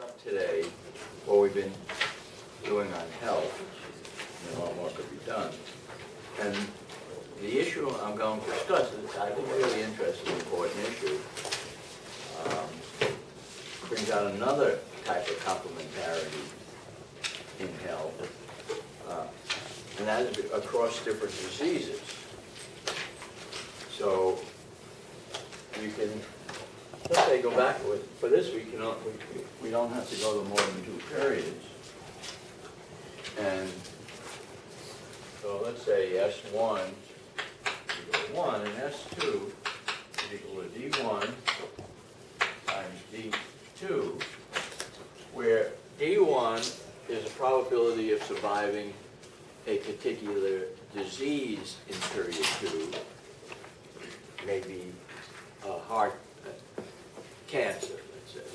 up today what we've been doing on health, and a lot more could be done. And the issue I'm going to discuss is, I think, a really interesting, important issue. Brings out another type of complementarity in health, and that is across different diseases. So you can, let's say, go back for this. We don't have to go to more than 2 periods. And so let's say S1 equal to 1, and S2 is equal to D1 times D2, where D1 is a probability of surviving a particular disease in period 2, maybe heart cancer, let's say.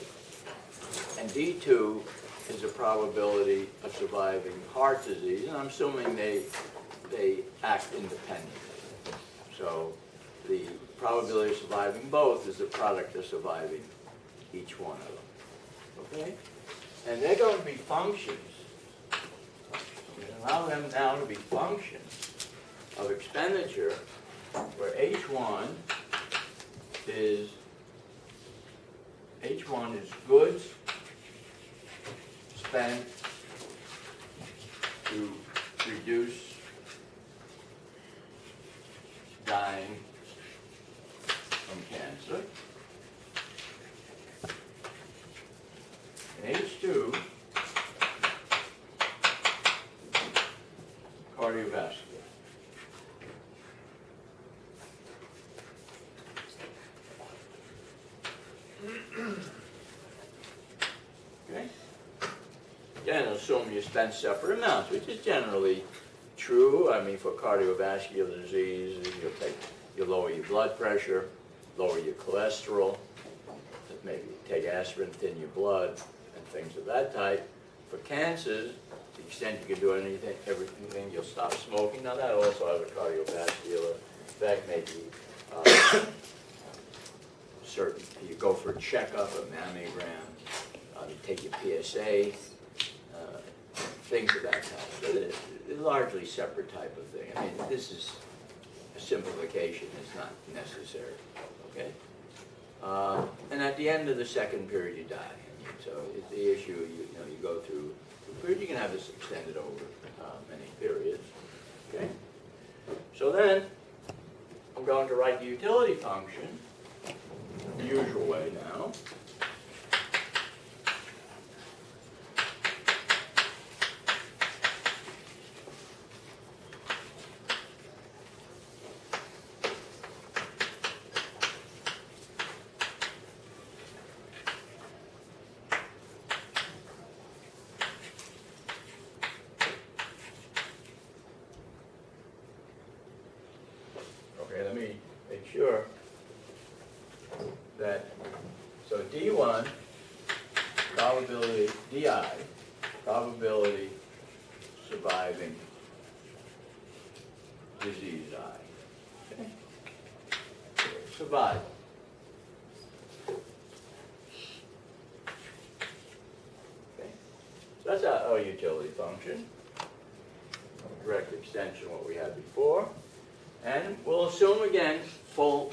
And D2 is a probability of surviving heart disease, and I'm assuming they act independently. So the probability of surviving both is the product of surviving each one of them. Okay? And they're going to be functions. We allow them now to be functions of expenditure where H1 is goods spent to reduce dying from cancer. And H2, cardiovascular. Okay? Again, assume you spend separate amounts, which is generally true. I mean, for cardiovascular disease, you lower your blood pressure, lower your cholesterol, maybe take aspirin, thin your blood, and things of that type. For cancers, to the extent you can do everything, you'll stop smoking. Now, that also has a cardiovascular effect, maybe you go for a checkup, a mammogram, you take your PSA, things of that type. It's a largely separate type of thing. I mean, this is a simplification. It's not necessary. Okay? And at the end of the second period, you die. So it's the issue, you go through a period. You can have this extended over many periods. Okay? So then, I'm going to write the utility function the usual way now. Okay, let me make sure that, so D1, probability, DI, probability surviving disease I. Okay? Survival. Okay? So that's our utility function. Direct extension of what we had before. And we'll assume again full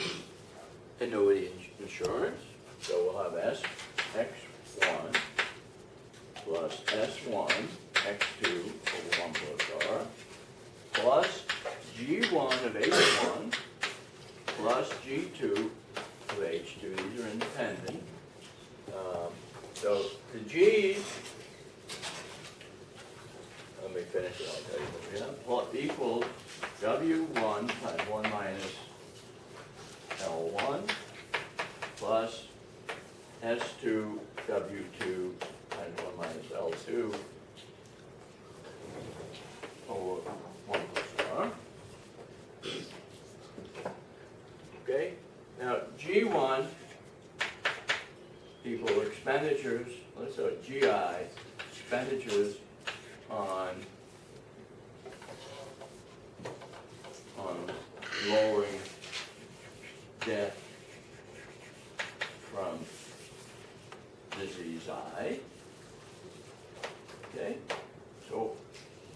annuity insurance. So we'll have X1 plus S1 X2 over 1 plus R plus G1 of H1 plus G2 of H2. These are independent. So the G's, let me finish it, I'll tell you what we have, well, equals W1 times 1 minus L1 plus S2 W2 times 1 minus L2 over 1 plus R. Okay, now G1 equal expenditures, let's say GI, expenditures on lowering death from disease I. Okay, so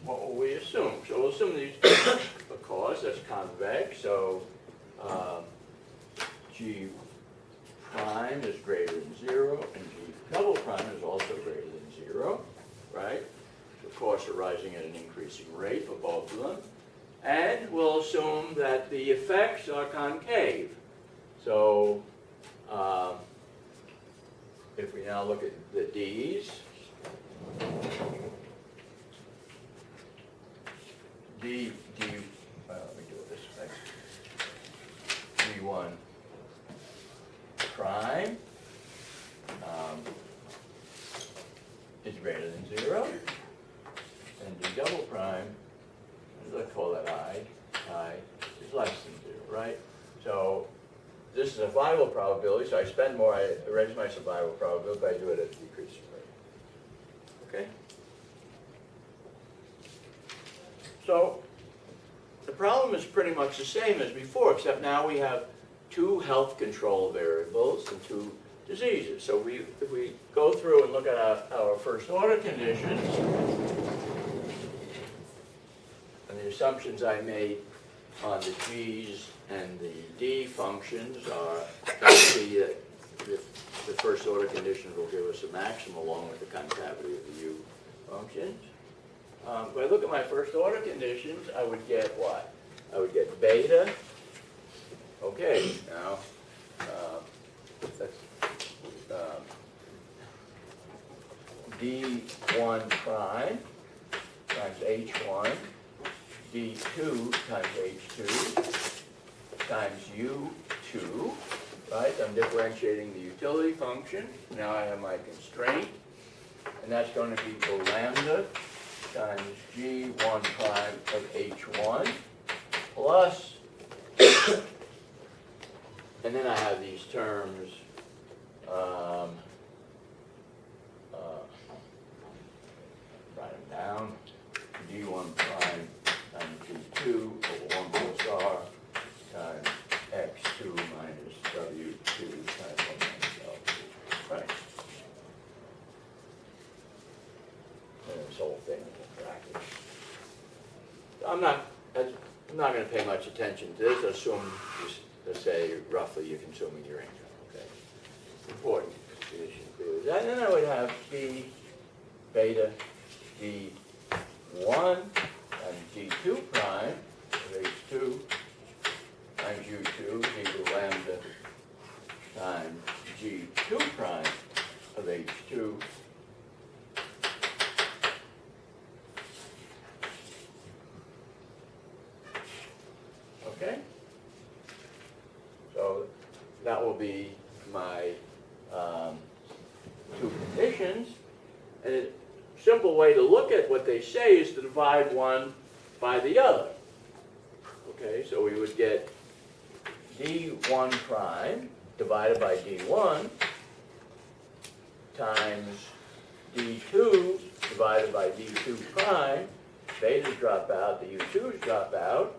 what will we assume? So we'll assume these a cause that's convex, so G prime is greater than 0, and G double prime is also greater than 0, right? So costs are rising at an increasing rate for both of them. And we'll assume that the effects are concave. So if we now look at the D's, let me do it this way. D1 prime is greater than 0, and D double prime, let's call that I is less than 0, right? So this is a survival probability, so I spend more, I raise my survival probability, but I do it at a decreasing rate. Okay? So the problem is pretty much the same as before, except now we have 2 health control variables and 2 diseases. So if we go through and look at our first order conditions, and the assumptions I made on the G's and the D functions are going to be that the first order conditions will give us a maximum along with the concavity of the U functions. If I look at my first order conditions, I would get what? I would get beta. Okay, now that's D1 prime times H1, D2 times H2 times U2, right? I'm differentiating the utility function. Now I have my constraint, and that's going to equal lambda times G1 prime of H1 plus, and then I have these terms, write them down, D1 prime times G2 over 1 plus R times X2 minus W2 times 1 minus L2, right? And this whole thing in brackets. I'm not going to pay much attention to this. Assume, let's say, roughly you're consuming your income, okay? Important condition includes that. And then I would have B beta D1 times D2 prime of H2 times U2 equal lambda times G2 prime of H2 okay? So that will be my 2 conditions. And a simple way to look at what they say is to divide one by the other. Okay, so we would get D1 prime divided by D1 times D2 divided by D2 prime. Betas drop out, the U2s drop out.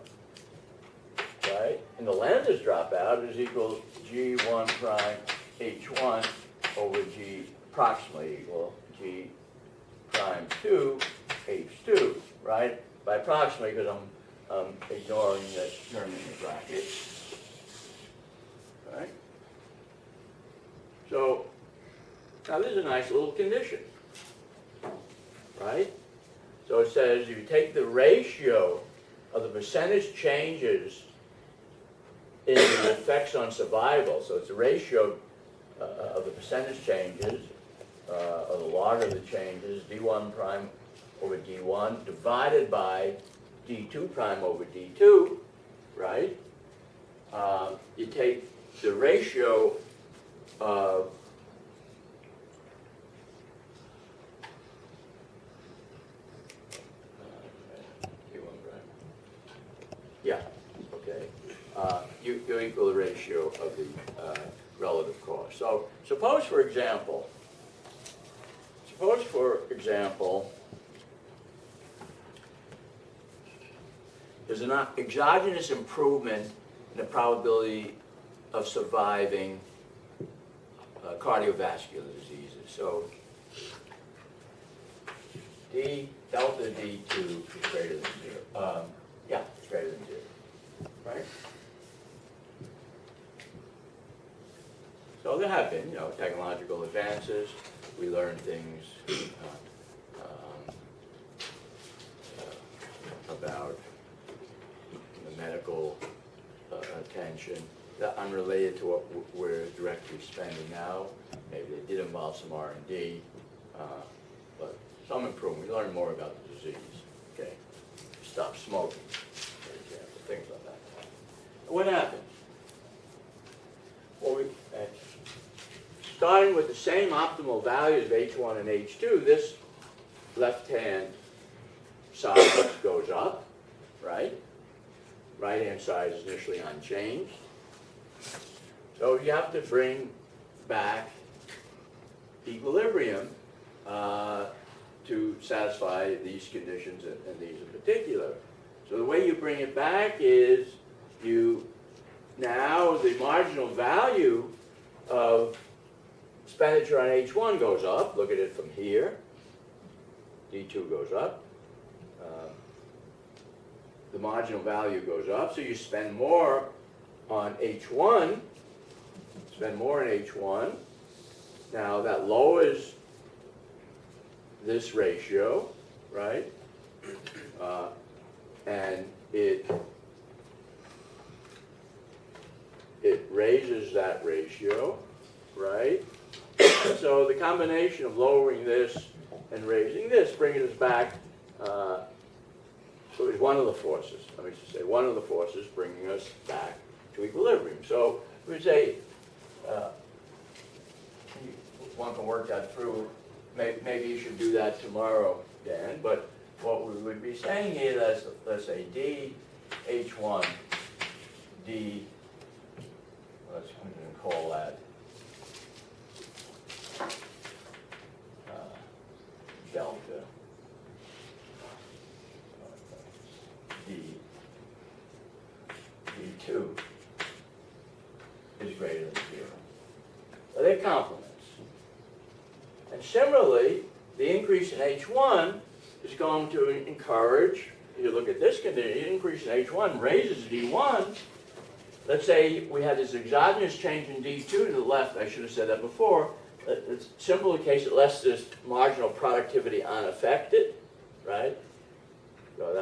Right? And the lambdas drop out is equal G1 prime H1 over G, approximately equal G prime 2 H2, right? By approximately because I'm ignoring that term in the bracket. Right? So, now this is a nice little condition, right? So it says you take the ratio of the percentage changes in the effects on survival, so it's a ratio of the percentage changes, of the log of the changes, D1 prime over D1, divided by D2 prime over D2, right? You take the ratio of you equal the ratio of the relative cost. So suppose, for example, there's an exogenous improvement in the probability of surviving cardiovascular diseases. So delta D2 is greater than 0. Yeah, it's greater than 0, right? So there have been, technological advances. We learn things about the medical attention that unrelated to what we're directly spending now. Maybe they did involve some R&D, but some improvement. We learn more about the disease. Okay, stop smoking, for example, things like that. What happens? Well, starting with the same optimal values of H1 and H2, this left-hand side goes up, right? Right-hand side is initially unchanged. So you have to bring back equilibrium to satisfy these conditions and these in particular. So the way you bring it back is now the marginal value of expenditure on H1 goes up. Look at it from here. D2 goes up. The marginal value goes up, so you spend more on H1. Spend more on H1. Now that lowers this ratio, right? And it raises that ratio, right? So the combination of lowering this and raising this brings us back. So it's one of the forces. Let me just say one of the forces bringing us back to equilibrium. So we would say one can work that through. Maybe you should do that tomorrow, Dan. But what we would be saying here is, let's say D, H1, D. I'm going to call that delta D2 is greater than 0. So they're complements. And similarly, the increase in H1 is going to encourage, you look at this condition, the increase in H1 raises D1. Let's say we had this exogenous change in D2 to the left. I should have said that before. It's simple in case it lets this marginal productivity unaffected, right? So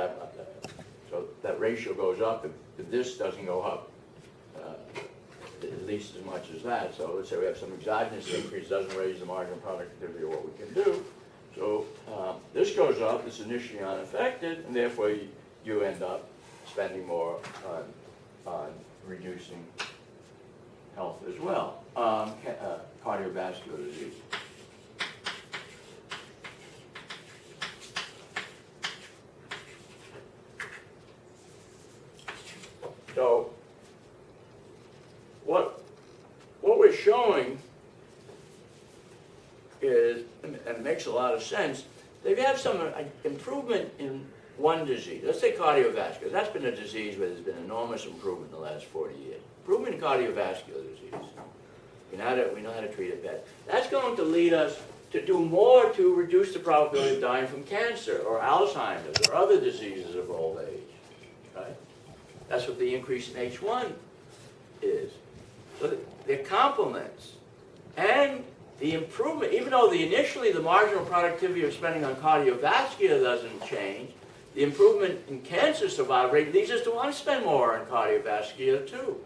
that ratio goes up if this doesn't go up at least as much as that. So let's say we have some exogenous increase, doesn't raise the marginal productivity of what we can do. So this goes up, it's initially unaffected, and therefore you end up spending more on reducing health as well. Cardiovascular disease. So what we're showing is, and it makes a lot of sense, they have some improvement in one disease. Let's say cardiovascular. That's been a disease where there's been enormous improvement in the last 40 years. Improvement in cardiovascular disease. We know how to treat it better. That's going to lead us to do more to reduce the probability of dying from cancer or Alzheimer's or other diseases of old age. Right? That's what the increase in H1 is. So they're complements. And the improvement, even though initially the marginal productivity of spending on cardiovascular doesn't change, the improvement in cancer survival rate leads us to want to spend more on cardiovascular too,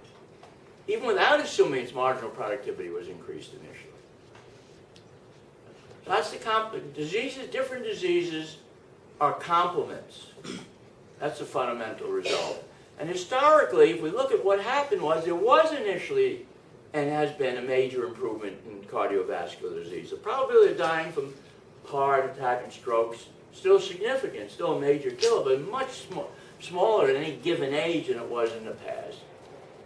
even without assuming its marginal productivity was increased initially. So that's the diseases. Different diseases are complements. That's the fundamental result. And historically, if we look at what happened there was initially and has been a major improvement in cardiovascular disease. The probability of dying from heart attack and strokes still significant, still a major killer, but much smaller at any given age than it was in the past.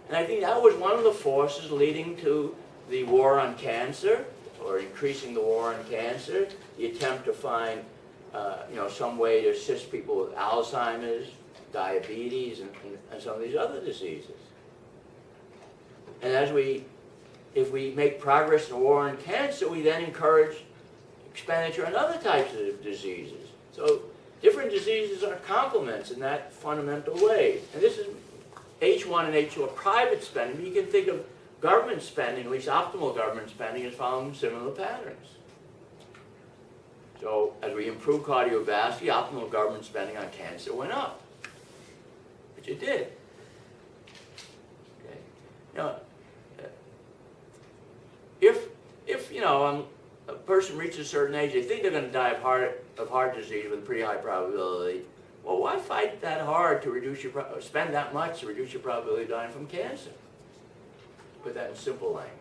And I think that was one of the forces leading to the war on cancer, or increasing the war on cancer, the attempt to find some way to assist people with Alzheimer's, diabetes, and some of these other diseases. And if we make progress in the war on cancer, we then encourage expenditure on other types of diseases. So different diseases are complements in that fundamental way. And this is H1 and H2 are private spending. You can think of government spending, at least optimal government spending, as following similar patterns. So as we improve cardiovascular, optimal government spending on cancer went up, which it did. Okay. Now, if you know a person reaches a certain age, they think they're going to die of heart disease with a pretty high probability. Well, why fight that hard to reduce your spend that much to reduce your probability of dying from cancer? Put that in simple language.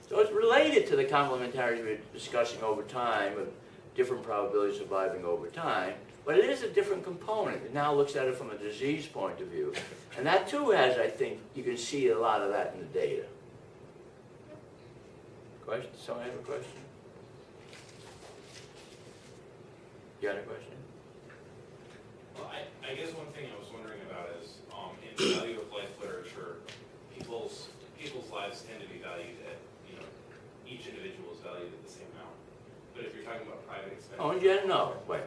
So it's related to the complementarity we're discussing over time of different probabilities of surviving over time, but it is a different component. It now looks at it from a disease point of view. And that too has, I think, you can see a lot of that in the data. Question? Someone have a question? You got a question? Well, I guess one thing I was wondering about is in value of life literature, people's lives tend to be valued at, you know, each individual is valued at the same amount. But if you're talking about private expenditure... Oh, in general, no. Wait,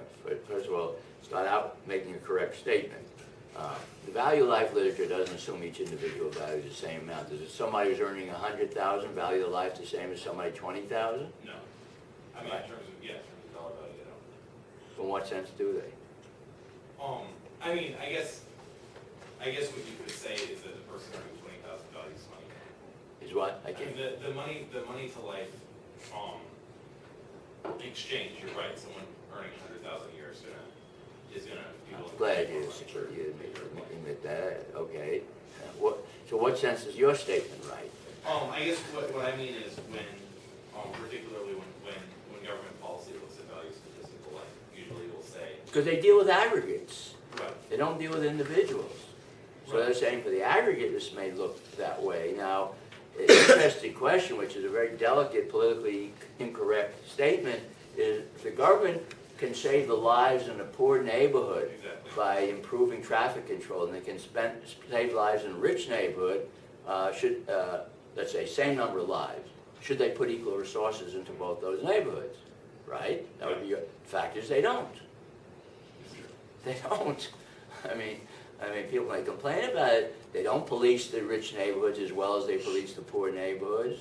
first of all, start out making a correct statement. The value of life literature doesn't assume each individual values the same amount. Does it somebody who's earning $100,000 value of life the same as somebody $20,000? No. I mean, in terms of, yeah, in terms of dollar value, they don't. In what sense do they? I mean, I guess what you could say is that the person earning $20,000 values money. Is what? I I can't. mean, the money to life exchange. You're right. Someone earning $100,000 a year is gonna. I'm glad you admit that. Okay. So what sense is your statement right? I guess what I mean is when, particularly when government policy looks at value statistical life, usually will say. Because they deal with aggregates. Right. They don't deal with individuals. So they're saying for the aggregate this may look that way. Now, an interesting question, which is a very delicate, politically incorrect statement, is if the government can save the lives in a poor neighborhood by improving traffic control, and they can save lives in a rich neighborhood, let's say, same number of lives, should they put equal resources into both those neighborhoods? Right? That would be your fact is they don't. They don't. I mean, people may complain about it. They don't police the rich neighborhoods as well as they police the poor neighborhoods,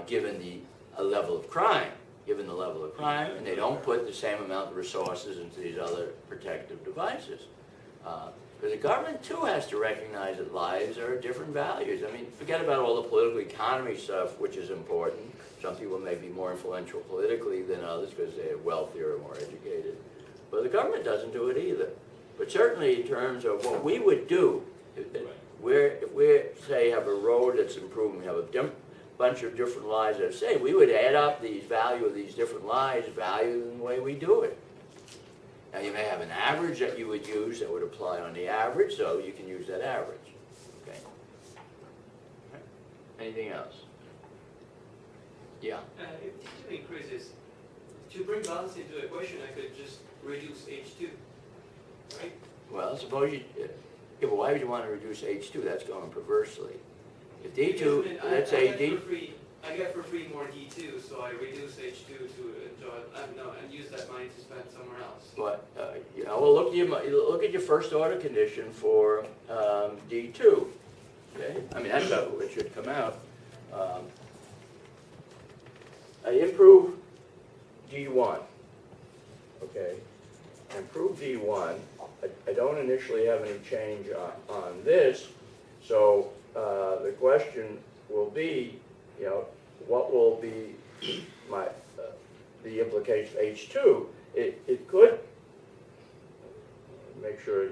given the level of crime. And they don't put the same amount of resources into these other protective devices. Because the government, too, has to recognize that lives are different values. I mean, forget about all the political economy stuff, which is important. Some people may be more influential politically than others because they're wealthier or more educated. But the government doesn't do it either. But certainly in terms of what we would do, if we say have a road that's improving, we have a bunch of different lives that say, we would add up the value of these different lives, value in the way we do it. Now you may have an average that you would use that would apply on the average, so you can use that average. Okay. Anything else? Yeah. If T2 increases, to bring balance into the equation, I could just reduce H2, right? Well, suppose you, yeah, but why would you want to reduce H2? That's going perversely. If D2, let's say I get for free more D2, so I reduce H2 to enjoy, and use that money to spend somewhere else. But, you know, well, look at your first order condition for D2. Okay? I mean, that's how it should come out. I improve D1. Okay? Improve D1. I don't initially have any change on this, so the question will be, you know, what will be the implication of H2? It could make sure.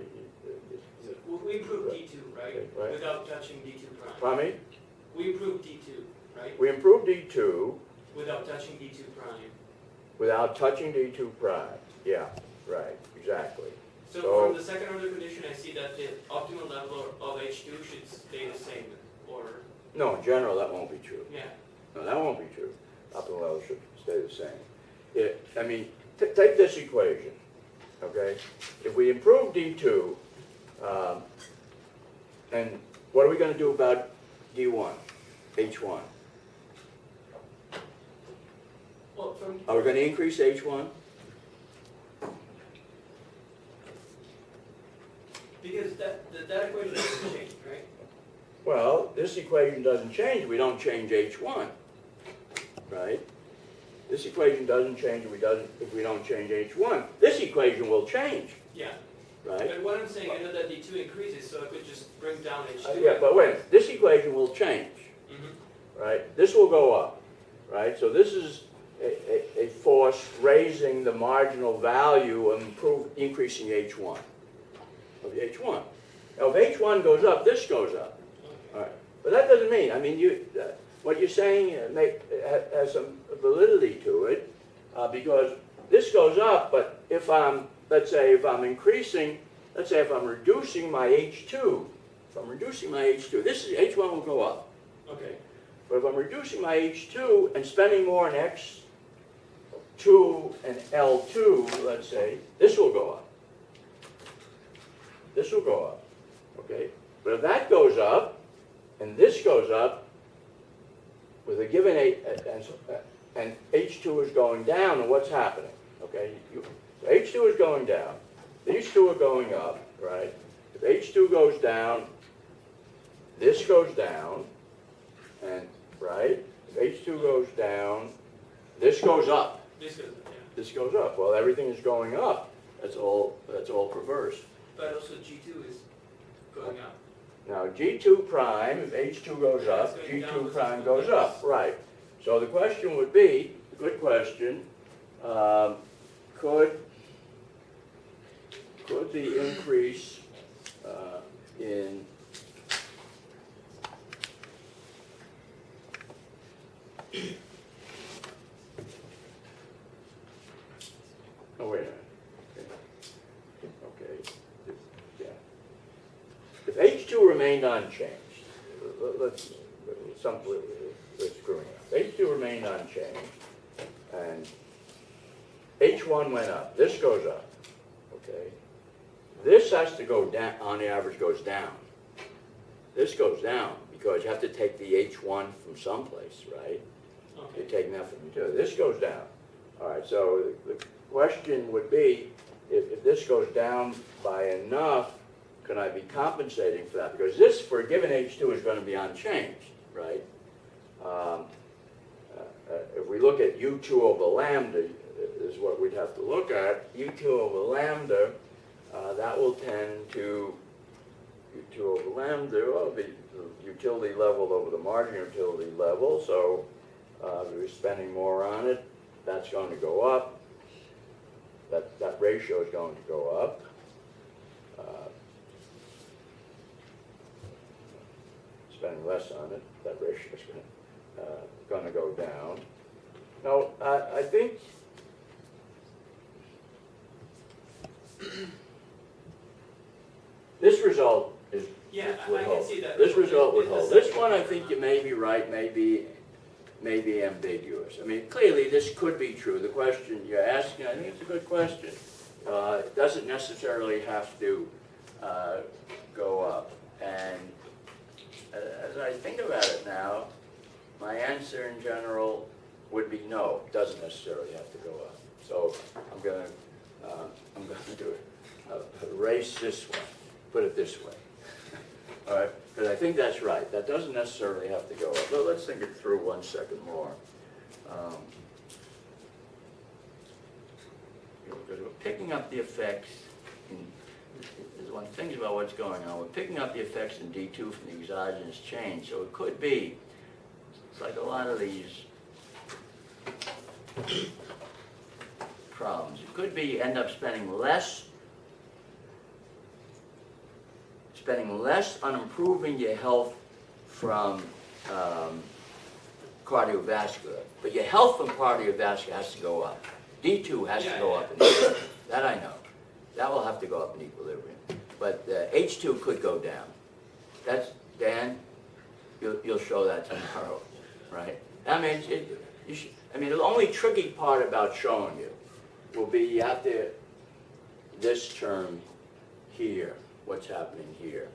We improved D2, right? Okay, right? Without touching D2 prime. Pardon me? We improved D2, right? We improved D2 without touching D2 prime. Without touching D2 prime. Yeah, right, exactly. So from the second order condition, I see that the optimal level of H2 should stay the same, or? No, in general, that won't be true. Yeah. No, that won't be true. Optimal level should stay the same. I mean, take this equation, okay? If we improve D2, and what are we going to do about D1, H1? Well, from Are we going to increase H1? Because that equation doesn't change, right? Well, this equation doesn't change. We don't change H1, right? This equation doesn't change if we don't change H1. This equation will change, Yeah. right? But what I'm saying, I know that D2 increases, so I could just bring down H2. Yeah, but wait, this equation will change, right? This will go up, right? So this is a force raising the marginal value and increasing H1, of H1. Now, if H1 goes up, this goes up. All right. But that doesn't mean, I mean, what you're saying has some validity to it, because this goes up, but if let's say if I'm reducing my H2, this is, H1 will go up. Okay. But if I'm reducing my H2 and spending more on X2 and L2, let's say, this will go up. This will go up, okay? But if that goes up, and this goes up, with a given and H2 is going down, and what's happening, okay? So H2 is going down, these two are going up, right? If H2 goes down, this goes down, and, right? If H2 goes down, this goes up. This goes, yeah. This goes up. Well, everything is going up. That's all perverse. But also G2 is going up. Now, G2 prime, if H2 goes up, G2 prime goes up, right. So the question would be, good question, could the increase in oh, wait a minute. Okay. Yeah. If H2 remained unchanged, let's screwing up. If H2 remained unchanged, and H1 went up, this goes up, okay? This has to go down, on the average goes down. This goes down, because you have to take the H1 from someplace, right? Okay. You're taking that from the two. This goes down. All right, so the question would be, if this goes down by enough, can I be compensating for that? Because this, for a given H2, is going to be unchanged, right? If we look at U2 over lambda, is what we'd have to look at. U2 over lambda, that will tend to, U2 over lambda, well, the utility level over the marginal utility level, so if we're spending more on it, that's going to go up. That ratio is going to go up. Spending less on it, that ratio is going to go down. Now, I think this result is would I hold. can see that. This result would It's the hold. This second one, I one. think you may be right, may be ambiguous. I mean, clearly this could be true. The question you're asking, I think it's a good question. It doesn't necessarily have to go up. And as I think about it now, my answer in general would be no. It doesn't necessarily have to go up. So I'm going to erase this one, put it this way. All right, because I think that's right. That doesn't necessarily have to go up. But let's think it through 1 second more. Because we're picking up the effects. There's one thing about what's going on. We're picking up the effects in D2 from the exogenous change. So it could be, it's like a lot of these problems. It could be you end up spending less on improving your health from cardiovascular. But your health from cardiovascular has to go up. D2 has to go up in equilibrium. That I know. That will have to go up in equilibrium. But H2 could go down. That's, Dan, you'll show that tomorrow, right? I mean, the only tricky part about showing you will be you have to, this term here, what's happening here.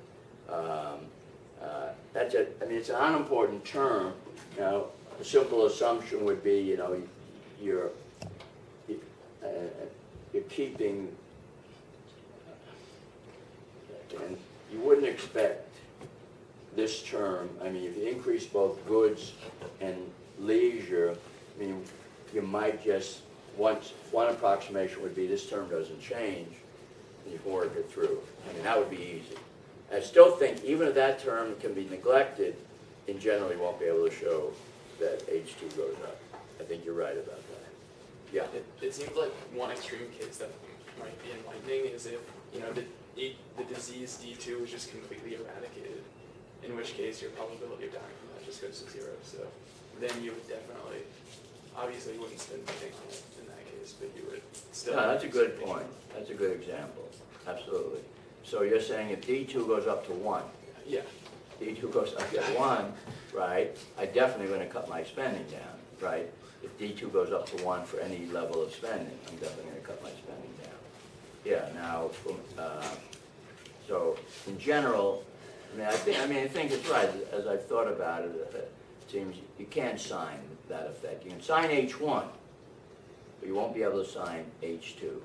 That's it. I mean, it's an unimportant term. You know, a simple assumption would be, you know, your you're keeping, and you wouldn't expect this term, I mean, if you increase both goods and leisure, I mean, you might just, one approximation would be this term doesn't change, and you can work it through. I mean, that would be easy. I still think even if that term can be neglected, in general you won't be able to show that H2 goes up. I think you're right about that. Yeah. It seems like one extreme case that might be enlightening is if, you know, the disease D2 is just completely eradicated, in which case your probability of dying from that just goes to 0. So then you would definitely, obviously you wouldn't spend anything on it in that case, but you would still. No, that's a good point. That's a good example. Absolutely. So you're saying if D2 goes up to 1, Yeah. D2 goes up to 1, right, I'm definitely going to cut my spending down, right? If D2 goes up to 1 for any level of spending, I'm definitely going to cut my spending down. Yeah, now, so in general, I think it's right. As I've thought about it, it seems you can't sign that effect. You can sign H1, but you won't be able to sign H2.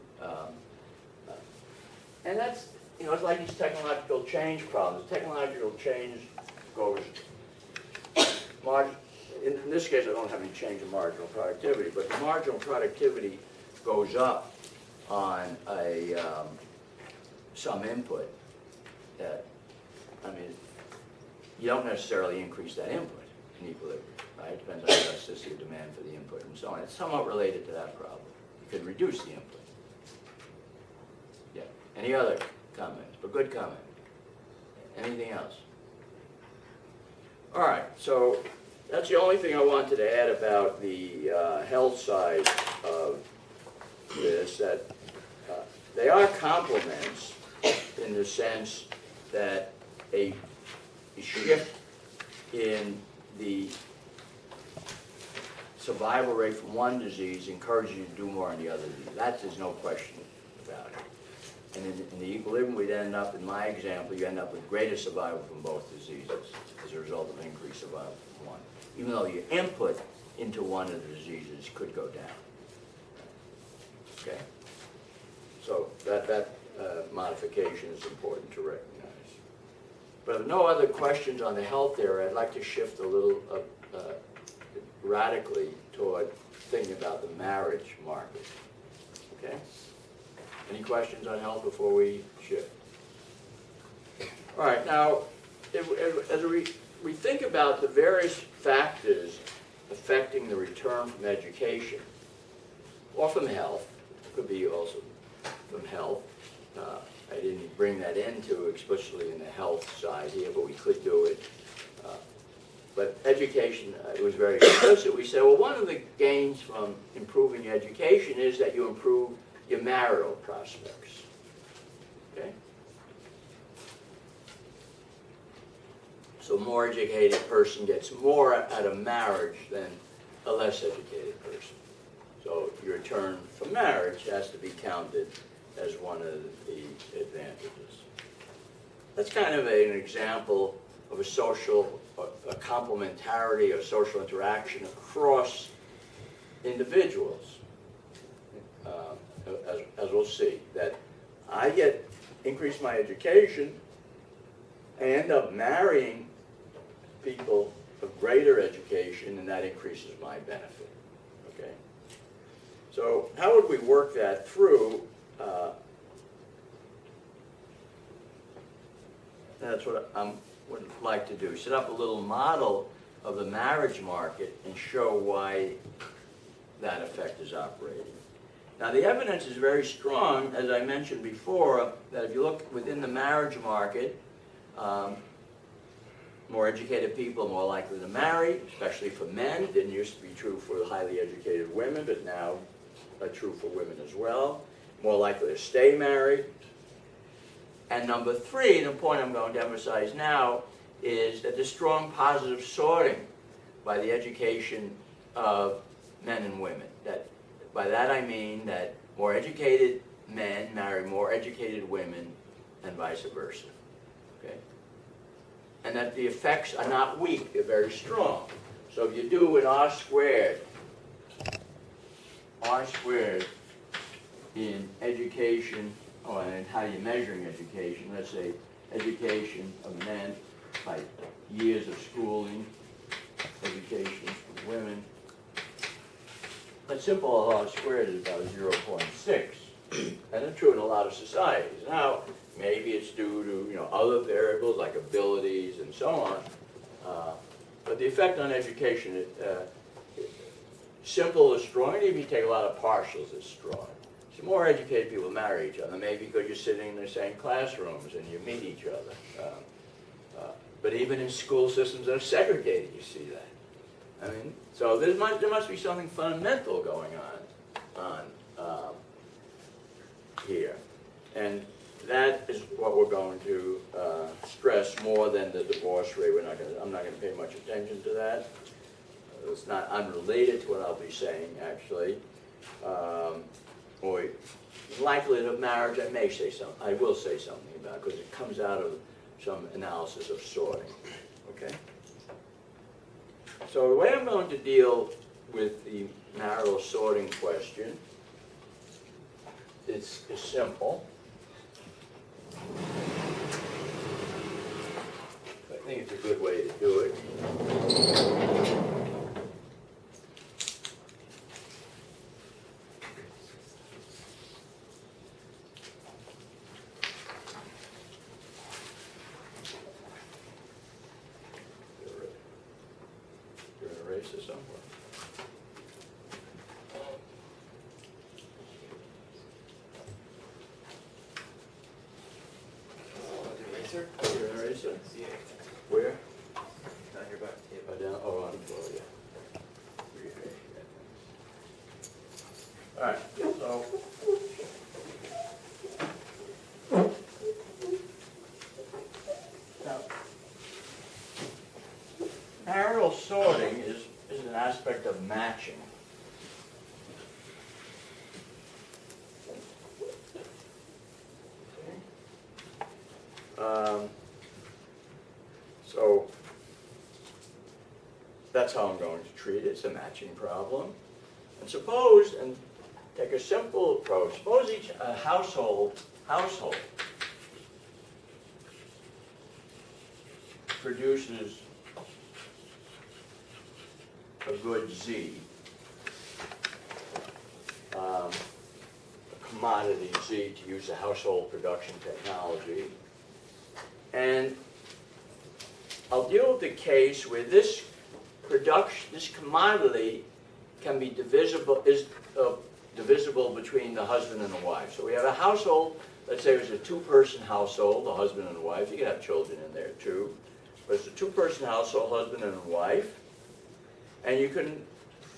And that's, you know, it's like these technological change problems. Technological change goes, in this case I don't have any change in marginal productivity, but the marginal productivity goes up on a some input that, I mean, you don't necessarily increase that input in equilibrium, right? It depends on the elasticity of demand for the input and so on. It's somewhat related to that problem. You could reduce the input. Yeah. Any other comments? But good comment. Anything else? All right, so that's the only thing I wanted to add about the health side of this, that they are complements in the sense that a shift in the survival rate from one disease encourages you to do more on the other disease. That there's no question about it. And in the equilibrium, we'd end up, in my example, you end up with greater survival from both diseases as a result of increased survival from one, even though your input into one of the diseases could go down. Okay? So that modification is important to recognize. But if no other questions on the health area, I'd like to shift a little radically toward thinking about the marriage market. Okay? Any questions on health before we shift? All right, now, as we think about the various factors affecting the return from education, or from health, it could be also from health. I didn't bring that into explicitly in the health side here, but we could do it. But education, it was very explicit. We said, well, one of the gains from improving your education is that you improve your marital prospects. Okay? So a more educated person gets more out of marriage than a less educated person. So your return from marriage has to be counted as one of the advantages. That's kind of an example of a social, a complementarity, a social interaction across individuals. As we'll see, that I increase my education, I end up marrying people of greater education, and that increases my benefit. Okay? So how would we work that through? That's what I would like to do. Set up a little model of the marriage market and show why that effect is operating. Now the evidence is very strong, as I mentioned before, that if you look within the marriage market, more educated people are more likely to marry, especially for men. It didn't used to be true for highly educated women, but now true for women as well. More likely to stay married. And number three, the point I'm going to emphasize now, is that there's strong positive sorting by the education of men and women. By that I mean that more educated men marry more educated women and vice versa. Okay? And that the effects are not weak, they're very strong. So if you do an R squared and how you're measuring education. Let's say education of men by years of schooling, education of women. That simple R squared is about 0.6. And it's true in a lot of societies. Now, maybe it's due to other variables like abilities and so on. But the effect on education, simple is strong, and even if you take a lot of partials, it's strong. So more educated people marry each other, maybe because you're sitting in the same classrooms and you meet each other. But even in school systems that are segregated, you see that. I mean, so there must be something fundamental going on here. And that is what we're going to stress more than the divorce rate. I'm not going to pay much attention to that. It's not unrelated to what I'll be saying, actually. Or likelihood of marriage, I will say something about, because it comes out of some analysis of sorting. Okay? So the way I'm going to deal with the marital sorting question is simple. I think it's a good way to do it. You're going to erase this somewhere. Eraser? You're going to erase it? Yeah. Where? Down your butt. Oh, down, on the floor, yeah. All right, so. Now, marital sorting is an aspect of matching. So that's how I'm going to treat it. It's a matching problem. And suppose, and take a simple approach, suppose each household produces a good Z, a commodity Z, to use the household production technology. And I'll deal with the case where this commodity can be divisible between the husband and the wife. So we have a household, let's say it was a two-person household, a husband and a wife. You can have children in there too. But it's a two-person household, husband and a wife. And you can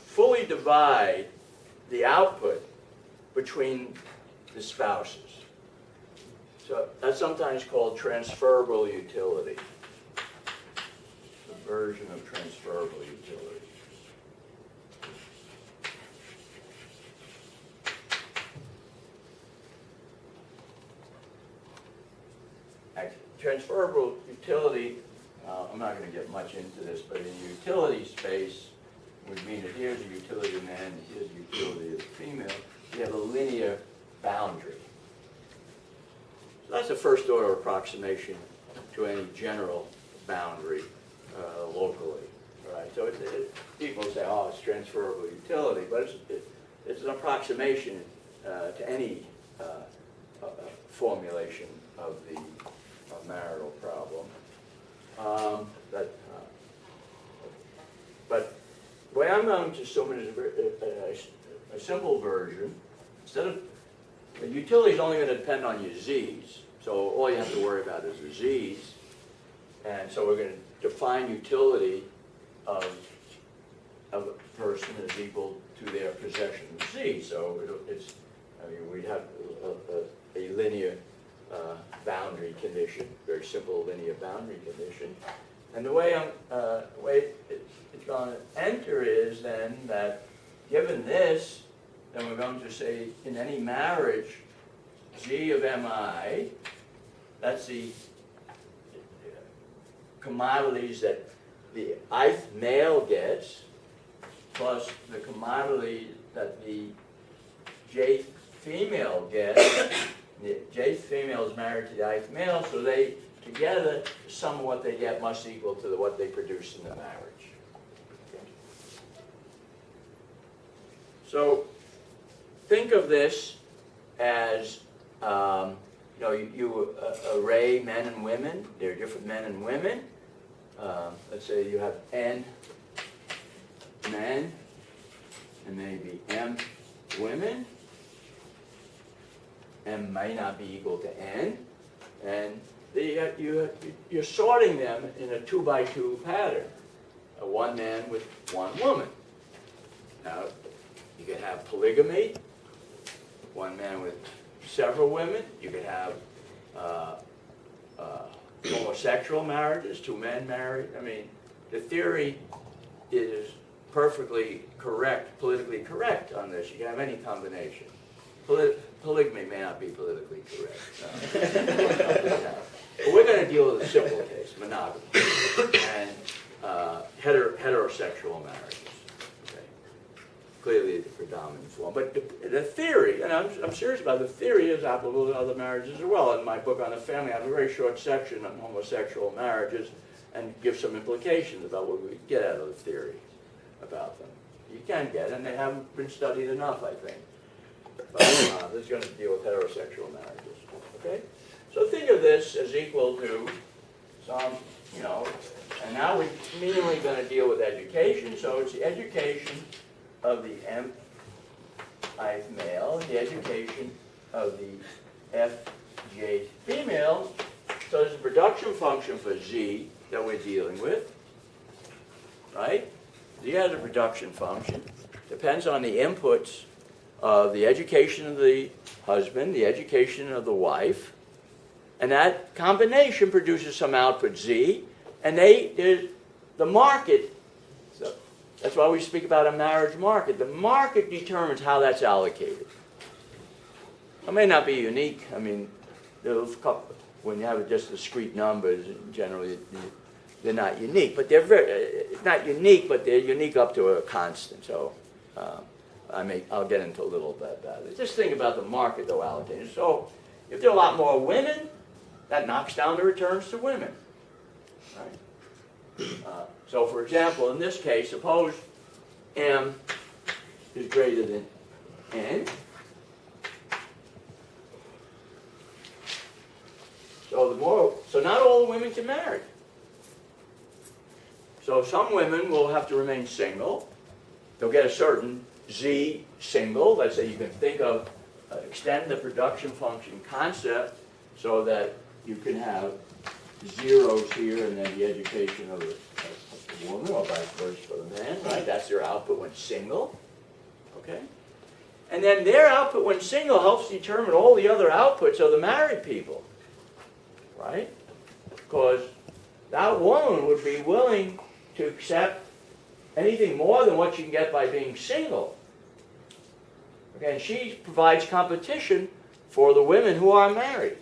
fully divide the output between the spouses. So that's sometimes called transferable utility. The version of transferable utility. Transferable utility, I'm not going to get much into this, but in utility space would mean that here's a utility of man, and here's a utility of the female. You have a linear boundary. So that's a first order approximation to any general boundary locally. Right? So people say, oh, it's transferable utility, but it's an approximation to any formulation of the marital problem. But the way I'm going to assume it is a simple version. Instead of the utility is only going to depend on your z's, so all you have to worry about is the z's. And so we're going to define utility of a person is equal to their possession of z. So we'd have a linear boundary condition, very simple linear boundary condition. And the way it's going to enter is then that given this, then we're going to say in any marriage, G of MI, that's the commodities that the ith male gets, plus the commodity that the jth female gets, The jth female is married to the ith male, so they together, the sum of what they get must equal to what they produce in the marriage. Okay. So think of this as, you array men and women. There are different men and women. Let's say you have n men and maybe m women. M may not be equal to n. And you're sorting them in a 2-by-2 pattern. One man with one woman. Now, you could have polygamy, one man with several women. You could have homosexual marriages, 2 men married. I mean, the theory is perfectly correct, politically correct on this. You can have any combination. Polygamy may not be politically correct. But we're going to deal with a simple case, monogamy, and heterosexual marriages. Okay. Clearly the predominant form. But the theory, and I'm serious about it, the theory is applicable to other marriages as well. In my book on the family, I have a very short section on homosexual marriages and give some implications about what we get out of the theory about them. You can get, and they haven't been studied enough, I think. But this is going to deal with heterosexual marriages. Okay? So think of this as equal to some, and now we're immediately going to deal with education. So it's the education of the ith male, the education of the fj female. So there's a production function for z that we're dealing with, right? Z has a production function. Depends on the inputs of the education of the husband, the education of the wife, and that combination produces some output Z, and the market, so that's why we speak about a marriage market. The market determines how that's allocated. It may not be unique. I mean, when you have just discrete numbers, generally they're not unique, but it's not unique, but they're unique up to a constant. So I'll get into a little bit about it. Just think about the market, though, allocated. So if there are a lot more women, that knocks down the returns to women. Right? So, for example, in this case, suppose M is greater than N. So not all the women can marry. So some women will have to remain single. They'll get a certain Z single. Let's say you can think of extend the production function concept so that you can have zeros here and then the education of the woman, or vice versa for the man, right? That's their output when single. Okay? And then their output when single helps determine all the other outputs of the married people. Right? Because that woman would be willing to accept anything more than what you can get by being single. Okay, and she provides competition for the women who are married.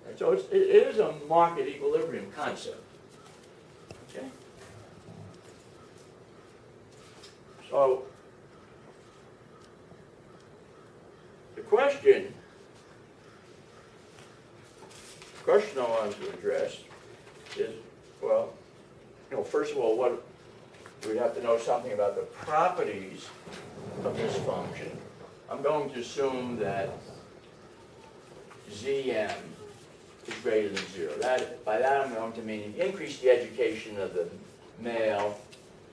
Right, so it is a market equilibrium concept. Okay? So, the question I wanted to address is, well, first of all, we'd have to know something about the properties of this function. I'm going to assume that Zm is greater than 0. By that I'm going to mean increase the education of the male,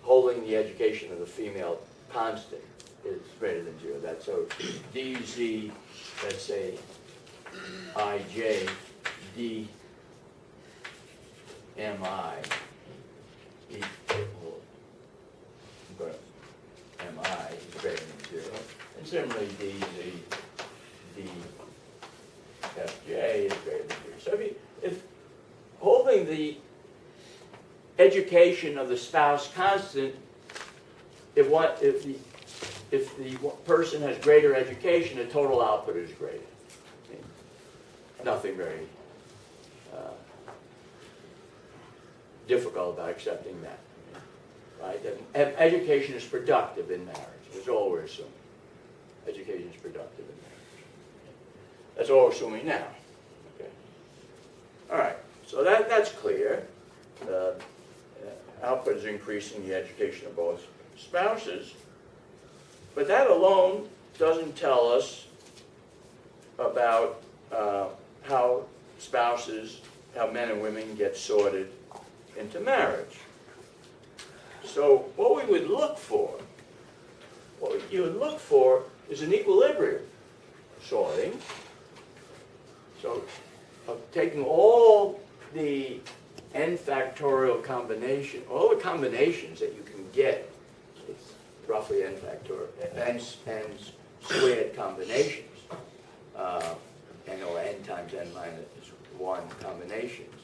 holding the education of the female constant is greater than 0. That's so dz, let's say, ij, d mi equal mi is greater than 0. And similarly, dz, d fj is greater than 0. So if holding the education of the spouse constant, if the person has greater education, the total output is greater. Nothing very difficult about accepting that. Right? That education is productive in marriage, is all we're assuming. education is productive in marriage. That's all we're assuming now. Okay. All right. So that's clear. Output is increasing the education of both spouses, but that alone doesn't tell us about how men and women get sorted into marriage. So what we would look for, is an equilibrium sorting. So of taking all the n factorial combination, all the combinations that you can get, it's roughly n factorial, n squared combinations, or n times n minus 1 combinations.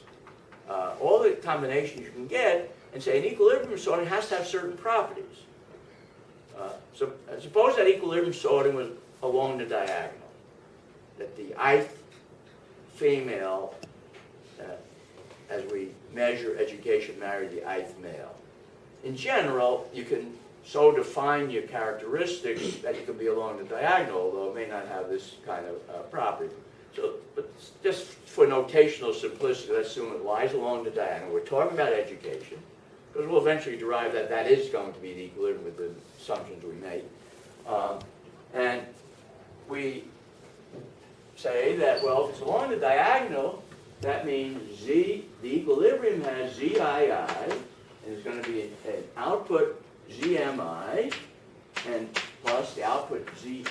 All the combinations you can get, and say an equilibrium sorting has to have certain properties. So suppose that equilibrium sorting was along the diagonal, that the ith female, as we measure education, marry the ith male. In general, you can so define your characteristics that you can be along the diagonal, although it may not have this kind of property. So, but just for notational simplicity, let's assume it lies along the diagonal. We're talking about education, because we'll eventually derive that that is going to be the equilibrium with the assumptions we make. And we say that, well, if it's along the diagonal, that means the equilibrium has Zii, and it's going to be an output Zmi, and plus the output Zfi.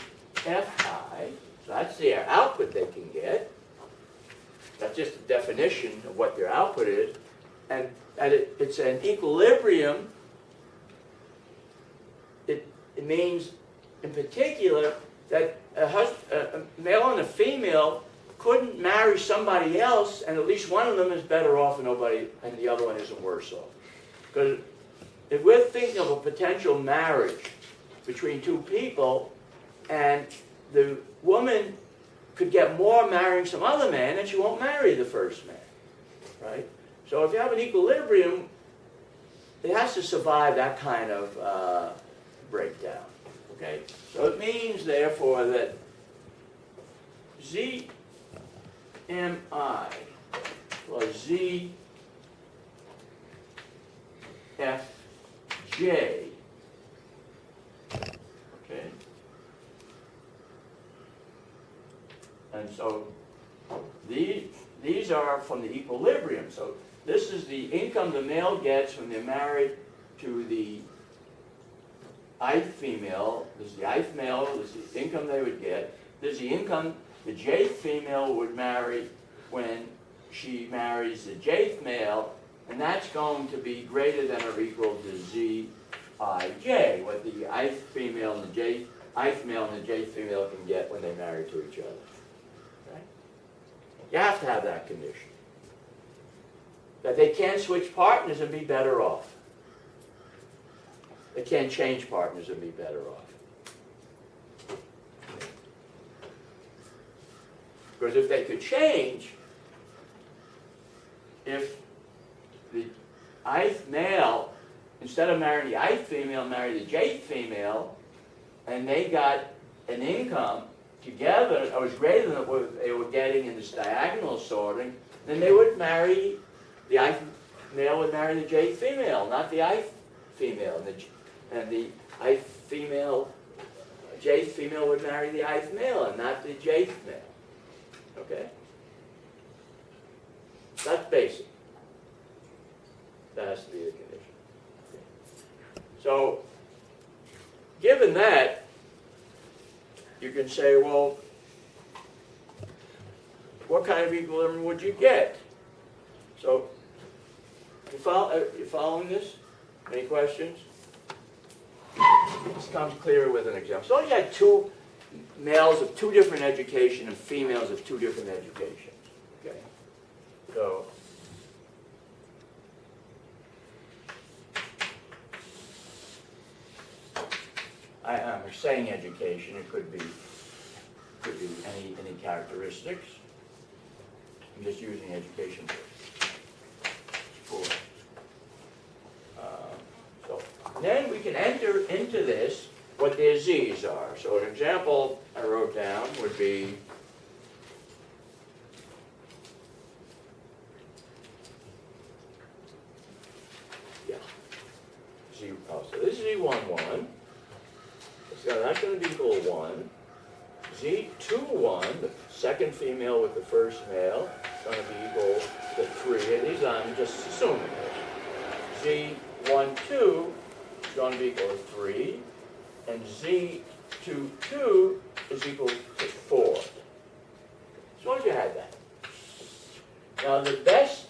So that's their output they can get. That's just a definition of what their output is. And it's an equilibrium. It means, in particular, that a male and a female couldn't marry somebody else, and at least one of them is better off and the other one isn't worse off. Because if we're thinking of a potential marriage between two people, and the woman could get more marrying some other man, and she won't marry the first man, right? So if you have an equilibrium, it has to survive that kind of breakdown, okay? So it means, therefore, that Zmi plus Zfj, okay? And so these are from the equilibrium. So this is the income the male gets when they're married to the ith female. This is the ith male. This is the income they would get. This is the income the jth female would marry when she marries the jth male, and that's going to be greater than or equal to Zij, what the ith female and the ith male and the jth female can get when they marry to each other. Okay? You have to have that condition. That they can't switch partners and be better off. They can't change partners and be better off. Because if they could change, if the ith male, instead of marrying the ith female, married the jth female, and they got an income together that was greater than what they were getting in this diagonal sorting, then they would marry, the ith male would marry the jth female, not the ith female. And the ith female, jth female would marry the ith male and not the jth male. Okay? That's basic. That has to be the condition. Okay. So, given that, you can say, well, what kind of equilibrium would you get? So, you following this? Any questions? This comes clearer with an example. So you had two males of two different education and females of two different educations. Okay. So I'm saying education. It could be any characteristics. I'm just using education for. So then we can enter into this what their Z's are. So an example I wrote down would be Z, oh, so this is Z11. So that's going to equal 1. Z21, the second female with the first male, is going to be equal to 3. And these I'm just assuming. Z12 is going to be equal to 3. And Z22 is equal to 4. Suppose you had that. Now the best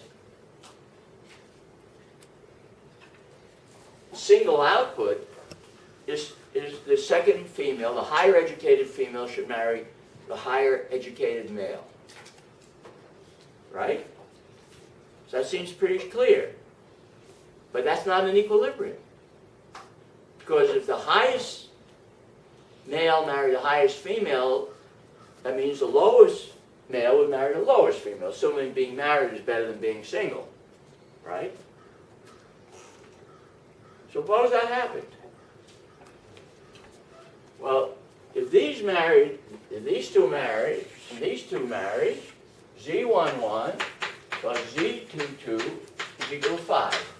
single output is the second female. The higher educated female should marry the higher educated male. Right? So that seems pretty clear. But that's not an equilibrium. Because if the highest male married the highest female, that means the lowest male would marry the lowest female. Assuming being married is better than being single. Right? Suppose that happened. Well, if these two married, and these two married, Z11 plus Z22 is equal to 5.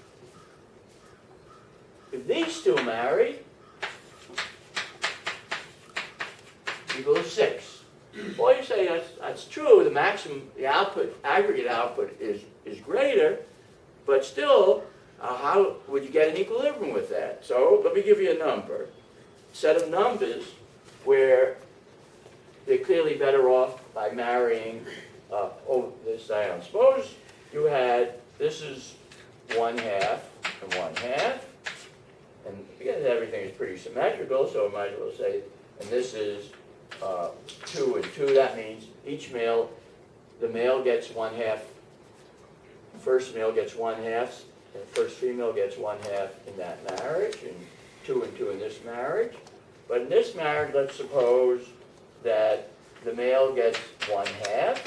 If these two married, equal to 6. Well, you say that's true. The maximum, the output, aggregate output is greater, but still, how would you get an equilibrium with that? So let me give you a number, set of numbers where they're clearly better off by marrying this ion. Suppose you had, this is 1/2 and 1/2, and because everything is pretty symmetrical, so I might as well say, and this is 2 and 2. That means each male, the male gets 1/2, first male gets 1/2, and first female gets 1/2 in that marriage, and 2 and 2 in this marriage. But in this marriage, let's suppose that the male gets 1/2,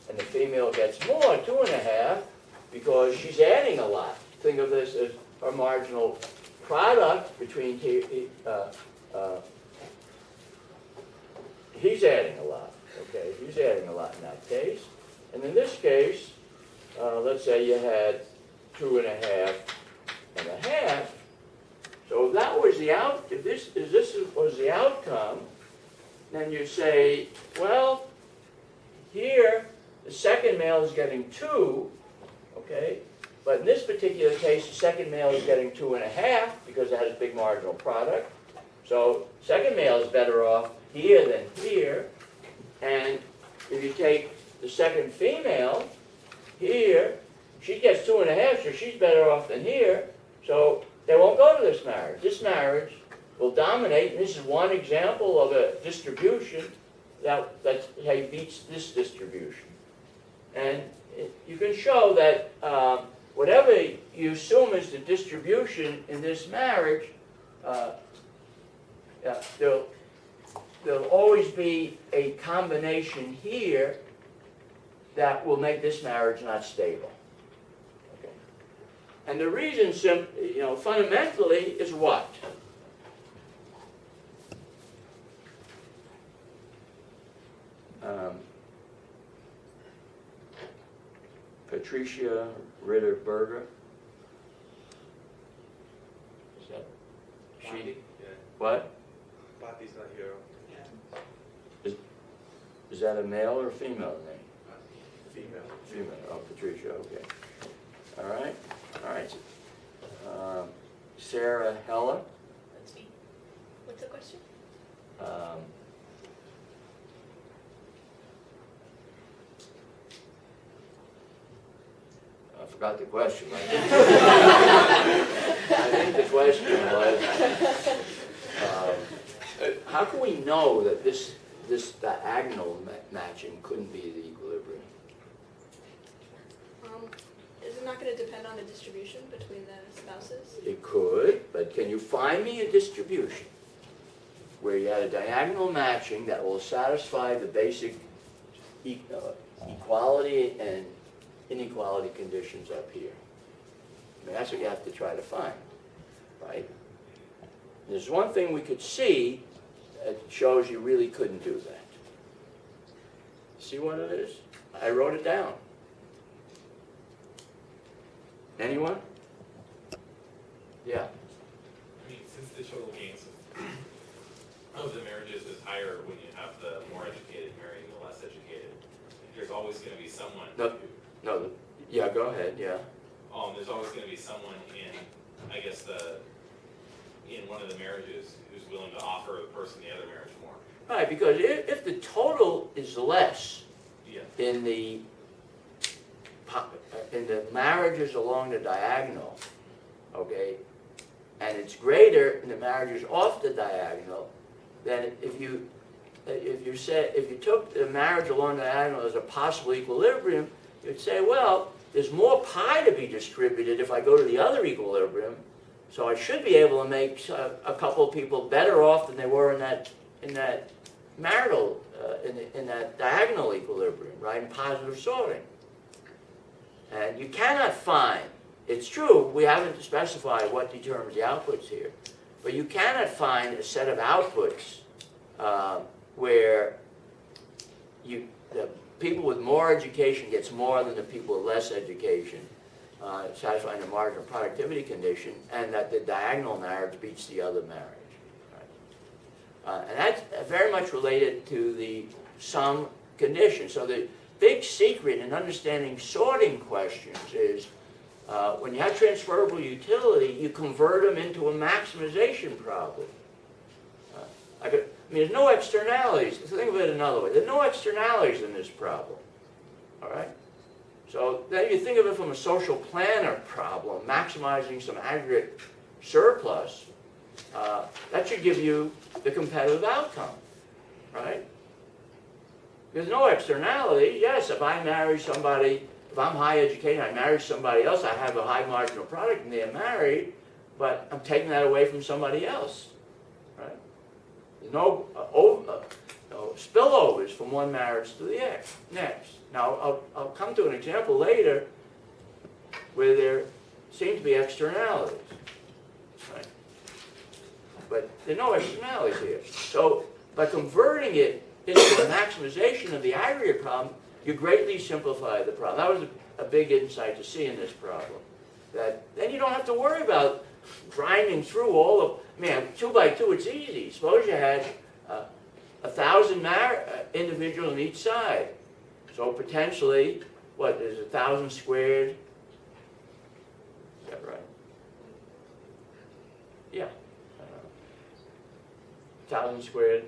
and the female gets more, 2.5, because she's adding a lot. Think of this as a marginal product between he's adding a lot. Okay, he's adding a lot in that case. And in this case, let's say you had 2.5 and 1/2. So if that was the if this was the outcome, then you say, well, here the second male is getting 2, okay, but in this particular case, the second male is getting 2.5 because it has a big marginal product. So second male is better off here than here, and if you take the second female here, she gets 2.5, so she's better off than here, so they won't go to this marriage. This marriage will dominate, and this is one example of a distribution that beats this distribution. And you can show that whatever you assume is the distribution in this marriage, there'll always be a combination here that will make this marriage not stable. Okay. And the reason, fundamentally, is what? Patricia Ritter-Berger. Is that she? Yeah. What? Bati's not here. Is that a male or female name? Female. Female. Oh, Patricia. Okay. All right. All right. Sarah Heller. That's me. What's the question? I forgot the question. I think the question was, how can we know that this diagonal matching couldn't be the equilibrium? Is it not going to depend on the distribution between the spouses? It could, but can you find me a distribution where you had a diagonal matching that will satisfy the basic equality and inequality conditions up here? I mean, that's what you have to try to find, right? There's one thing we could see that shows you really couldn't do that. See what it is? I wrote it down. Anyone? Yeah. I mean, since the total gains of the marriages is higher when you have the more educated marrying the less educated, there's always going to be someone. No, yeah, go ahead, yeah. There's always going to be someone in, I guess, in one of the marriages who's willing to offer the person the other marriage more. Right, because if the total is less Yeah. in the marriages along the diagonal, okay, and it's greater in the marriages off the diagonal, then if you took the marriage along the diagonal as a possible equilibrium, you'd say, well, there's more pie to be distributed if I go to the other equilibrium, so I should be able to make a couple of people better off than they were in that marital, in that diagonal equilibrium, right, in positive sorting. And you cannot find, it's true, we haven't specified what determines the outputs here, but you cannot find a set of outputs where the people with more education gets more than the people with less education, satisfying the marginal productivity condition, and that the diagonal marriage beats the other marriage. Right? And that's very much related to the sum condition. So the big secret in understanding sorting questions is when you have transferable utility, you convert them into a maximization problem. I mean, there's no externalities. Think of it another way. There are no externalities in this problem. All right? So then you think of it from a social planner problem, maximizing some aggregate surplus. That should give you the competitive outcome. Right? There's no externality. Yes, if I marry somebody, if I'm high educated, I marry somebody else, I have a high marginal product and they're married, but I'm taking that away from somebody else. Right? There's no spillovers from one marriage to the next. Now, I'll come to an example later where there seem to be externalities. Right? But there are no externalities here. So by converting it into the maximization of the aggregate problem, you greatly simplify the problem. That was a big insight to see in this problem. That then you don't have to worry about grinding through all of, man, 2 by 2, it's easy. Suppose you had 1,000 individuals on each side. So potentially, what, there's 1,000 squared? Is that right? Yeah. 1,000 squared.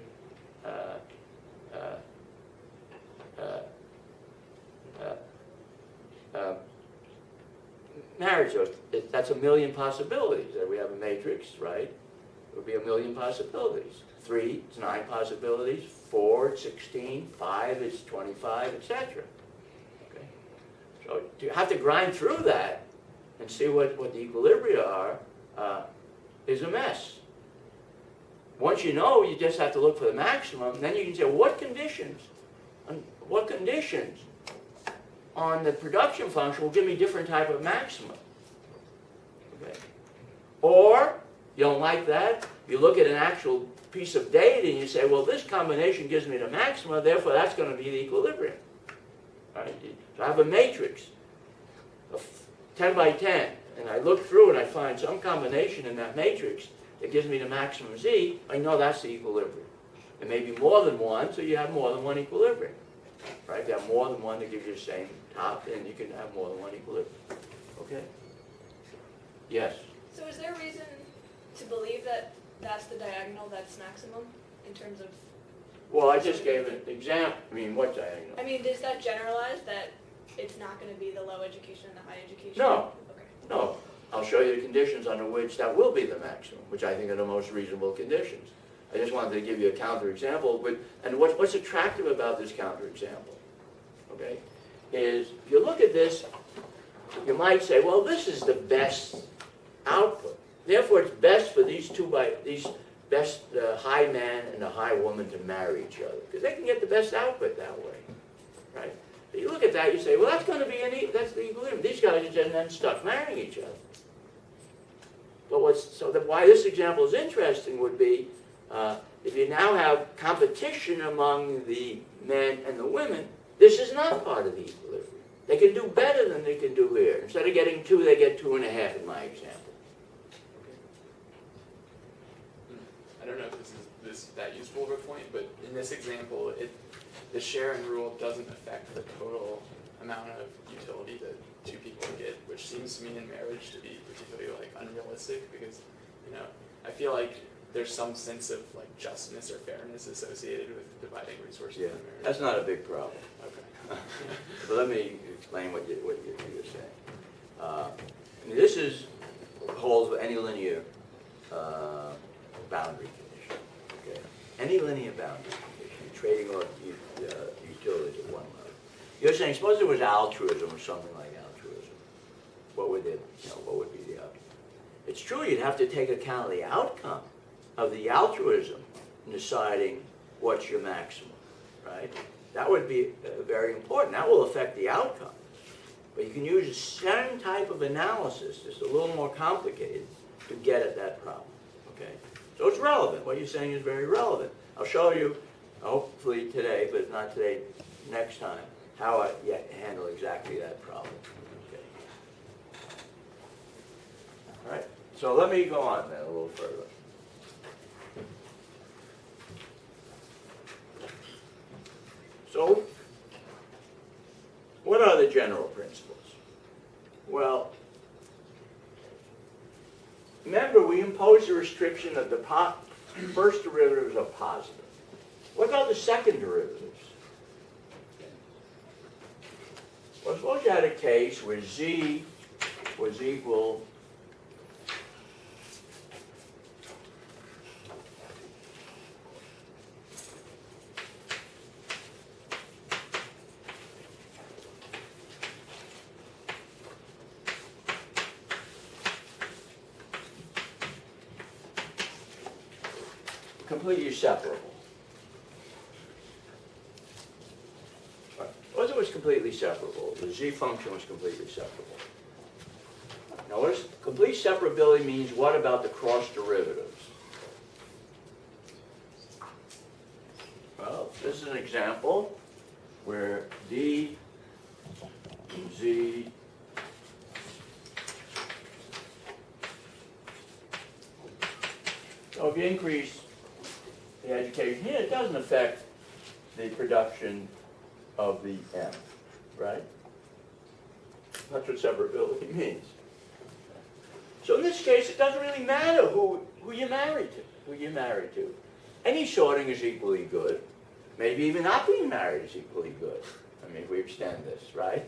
Marriage, that's 1,000,000 possibilities. We have a matrix, right? It would be 1,000,000 possibilities. 3, it's 9 possibilities. 4, it's 16. 5, it's 25, etc. Okay? So you have to grind through that and see what the equilibria are is a mess. Once you know, you just have to look for the maximum. Then you can say, what conditions on the production function will give me different type of maximum? Okay. Or, you don't like that, you look at an actual piece of data and you say, well, this combination gives me the maxima, therefore that's going to be the equilibrium. Right? So I have a matrix of 10 by 10, and I look through and I find some combination in that matrix that gives me the maximum z, I know that's the equilibrium. It may be more than one, so you have more than one equilibrium. Right? If you have more than one that gives you the same top, then you can have more than one equilibrium. Okay? Yes? So is there a reason to believe that that's the diagonal that's maximum in terms of... Well, I just gave an example. I mean, what diagonal? I mean, does that generalize that it's not going to be the low education and the high education? No. Okay. No. I'll show you the conditions under which that will be the maximum, which I think are the most reasonable conditions. I just wanted to give you a counterexample. And what's attractive about this counterexample, okay, is if you look at this, you might say, well, this is the best output. Therefore, it's best for these the high man and the high woman to marry each other, because they can get the best output that way, right? So you look at that, you say, well, that's going to be that's the equilibrium. These guys are just then stuck marrying each other. Why this example is interesting would be if you now have competition among the men and the women, this is not part of the equilibrium. They can do better than they can do here. Instead of getting 2, they get 2.5 in my example. I don't know if this is that useful of a point, but in this example, the sharing rule doesn't affect the total amount of utility that two people get, which seems to me in marriage to be particularly unrealistic because, I feel like there's some sense of justness or fairness associated with dividing resources in marriage. That's not a big problem. Okay. But let me explain what you're saying. This holds with any linear boundary condition. Okay, any linear boundary condition, trading off utilities at one level. You're saying, suppose there was altruism or something like altruism. What would be the outcome? It's true, you'd have to take account of the outcome of the altruism in deciding what's your maximum, right? That would be very important. That will affect the outcome. But you can use the same type of analysis, just a little more complicated, to get at that problem, okay? So it's relevant. What you're saying is very relevant. I'll show you, hopefully today, but if not today, next time, how I handle exactly that problem, okay? All right, so let me go on then a little further. So, what are the general principles? Well, remember we imposed a restriction that the first derivatives are positive. What about the second derivatives? Well, suppose you had a case where z was equal completely separable. Suppose it was completely separable. The z function was completely separable. Now, what does complete separability means? What about the cross derivatives? Well, this is an example where d and z so if you increase the education here, it doesn't affect the production of the M, right? That's what separability means. So in this case, it doesn't really matter who you're married to. Any sorting is equally good. Maybe even not being married is equally good. I mean, if we extend this, right?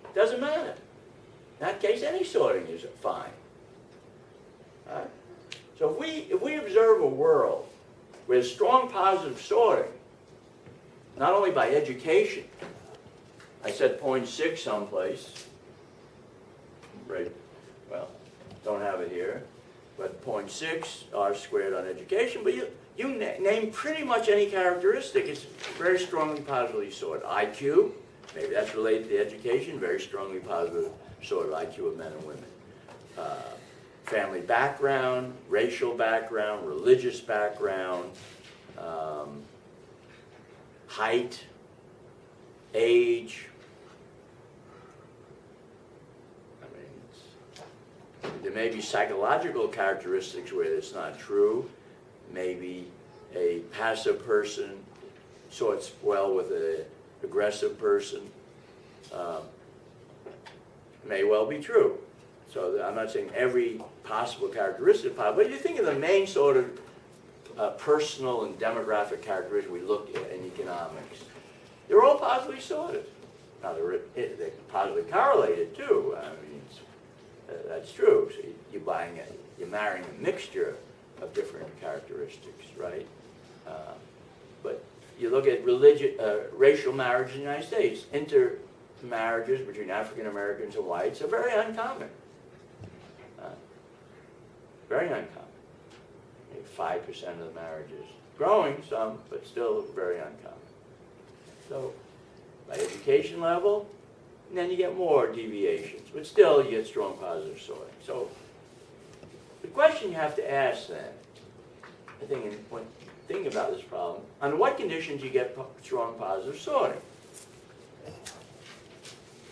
It doesn't matter. In that case, any sorting is fine. Right? So if we observe a world with strong positive sorting, not only by education, I said 0.6 someplace, right? Well, don't have it here, but 0.6 R squared on education, but you name pretty much any characteristic, it's very strongly positively sorted. IQ, maybe that's related to education, very strongly positive sorted IQ of men and women. Family background, racial background, religious background, height, age. I mean, there may be psychological characteristics where it's not true. Maybe a passive person sorts well with an aggressive person. May well be true. So I'm not saying every possible characteristic, but you think of the main sort of personal and demographic characteristics we look at in economics. They're all positively sorted. Now they're positively correlated too. I mean, that's true. So you're marrying a mixture of different characteristics, right? But you look at racial marriage in the United States. Intermarriages between African Americans and whites are very uncommon. Very uncommon. Maybe 5% of the marriages. Growing some, but still very uncommon. So, by education level, and then you get more deviations, but still you get strong positive sorting. So, The question you have to ask then, I think when thinking about this problem, under what conditions you get strong positive sorting?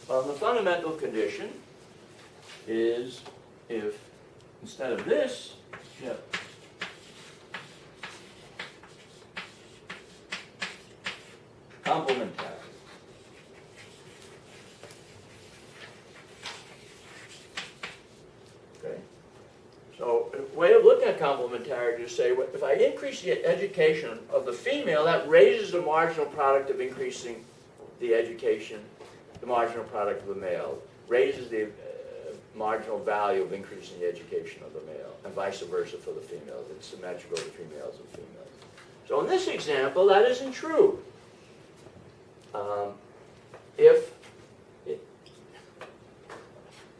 Well, the fundamental condition is if instead of this, you have complementary. Okay. So a way of looking at complementarity is to say, if I increase the education of the female, that raises the marginal product of increasing the education, the marginal product of the male, raises the marginal value of increasing the education of the male, and vice versa for the females. It's symmetrical between males and females. So in this example, that isn't true.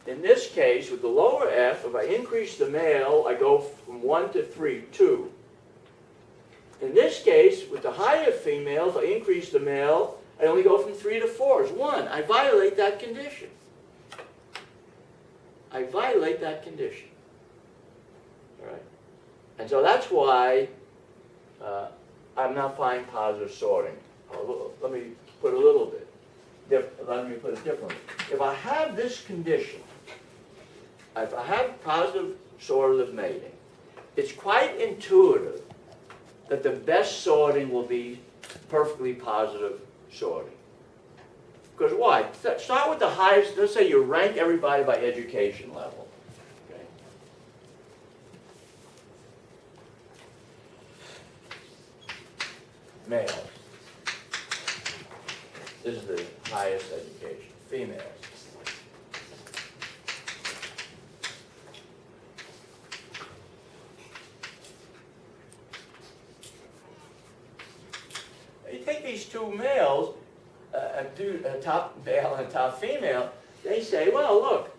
In this case, with the lower f, if I increase the male, I go from 1 to 3, 2. In this case, with the higher females, I increase the male, I only go from 3 to 4. It's 1. I violate that condition. I violate that condition. All right? And so that's why I'm not finding positive sorting. Let me put it a little bit. Let me put it differently. If I have this condition, if I have positive sortative mating, it's quite intuitive that the best sorting will be perfectly positive sorting. Because why? Start with the highest. Let's say you rank everybody by education level. Okay. Males. This is the highest education. Females. You take these two males, a top male and a top female, they say, well, look,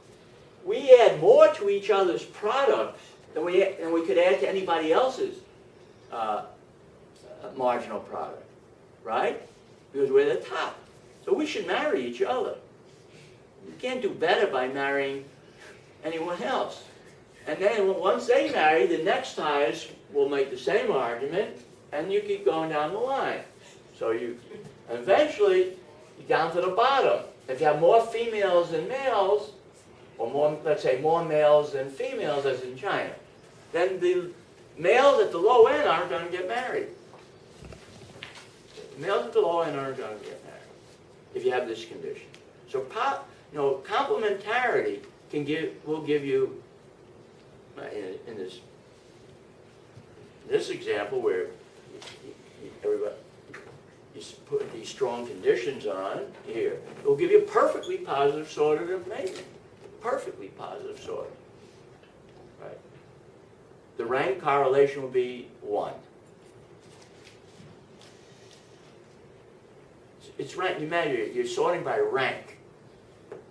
we add more to each other's products than we could add to anybody else's marginal product, right? Because we're the top. So we should marry each other. You can't do better by marrying anyone else. And then once they marry, the next highest will make the same argument, and you keep going down the line. So eventually, you're down to the bottom. If you have more females than males, or more, let's say more males than females, as in China, then the males at the low end aren't going to get married. The males at the low end aren't going to get married if you have this condition. So, complementarity will give you, in this example where everybody, you put these strong conditions on here, it will give you perfectly positive sortative mating. Perfectly positive sorting. Right? The rank correlation will be 1. It's rank. You measure. You're sorting by rank.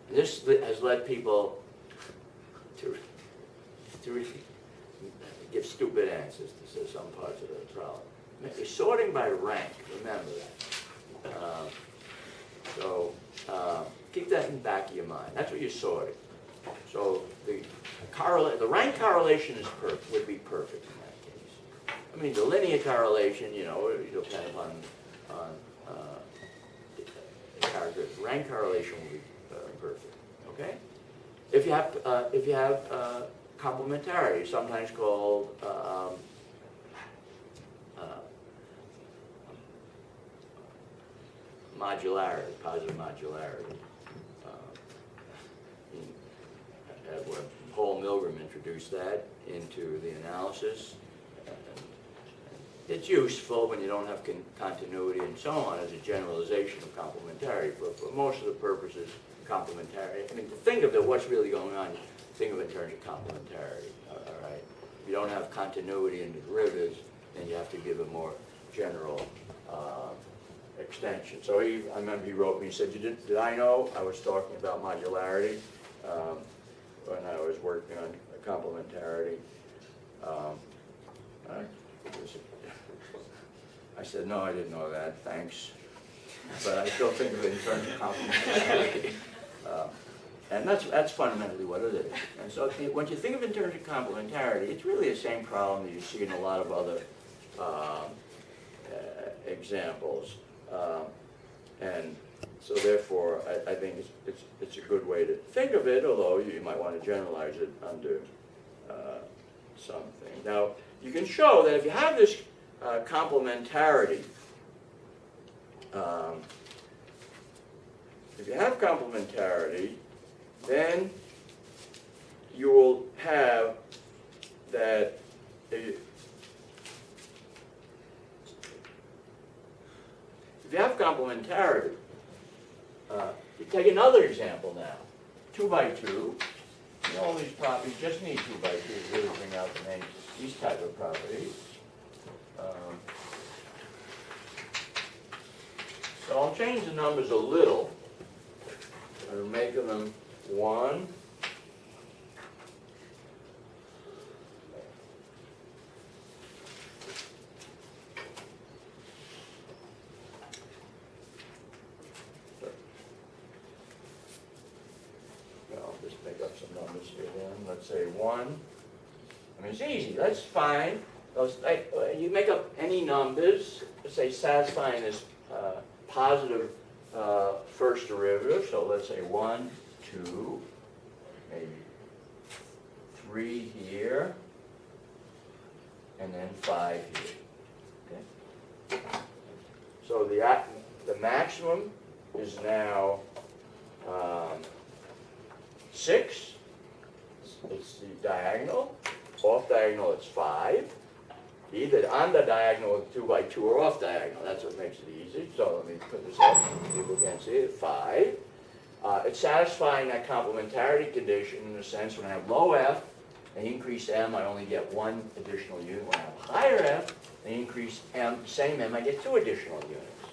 And this has led people to give stupid answers to some parts of the problem. You're sorting by rank. Remember that. Keep that in the back of your mind. That's what you're sorting. So the rank correlation would be perfect in that case. I mean, the linear correlation, it'll depend upon character. Rank correlation will be perfect. Okay. If you have complementarity, sometimes called modularity, positive modularity. When Paul Milgram introduced that into the analysis, it's useful when you don't have continuity and so on as a generalization of complementarity, but for most of the purposes, complementarity. I mean, to think of what's really going on, think of it in terms of complementarity. All right. If you don't have continuity in the derivatives, then you have to give a more general extension. So I remember he wrote me. He said, "Did I know I was talking about modularity when I was working on complementarity?" I said, "No, I didn't know that. Thanks." But I still think of it in terms of complementarity. And that's fundamentally what it is. And so when you think of it in terms of complementarity, it's really the same problem that you see in a lot of other examples. And so therefore, I think it's a good way to think of it, although you might want to generalize it under something. Now, you can show that if you have this complementarity, then you will have that if you have complementarity, you take another example now, 2 by 2. You know, all these properties just need 2 by 2 to really bring out these type of properties. So I'll change the numbers a little and make them 1. I'll just make up some numbers here then. Let's say 1. I mean, it's easy. That's fine. You make up any numbers, let's say satisfying this positive first derivative. So let's say 1, 2, maybe 3 here, and then 5 here. Okay. So the maximum is now 6. It's the diagonal. Off diagonal, it's 5. Either on the diagonal 2 by 2 or off diagonal. That's what makes it easy. So let me put this up so people can see it. 5. It's satisfying that complementarity condition in the sense when I have low f and increase m, I only get 1 additional unit. When I have higher f and increase m, same m, I get 2 additional units.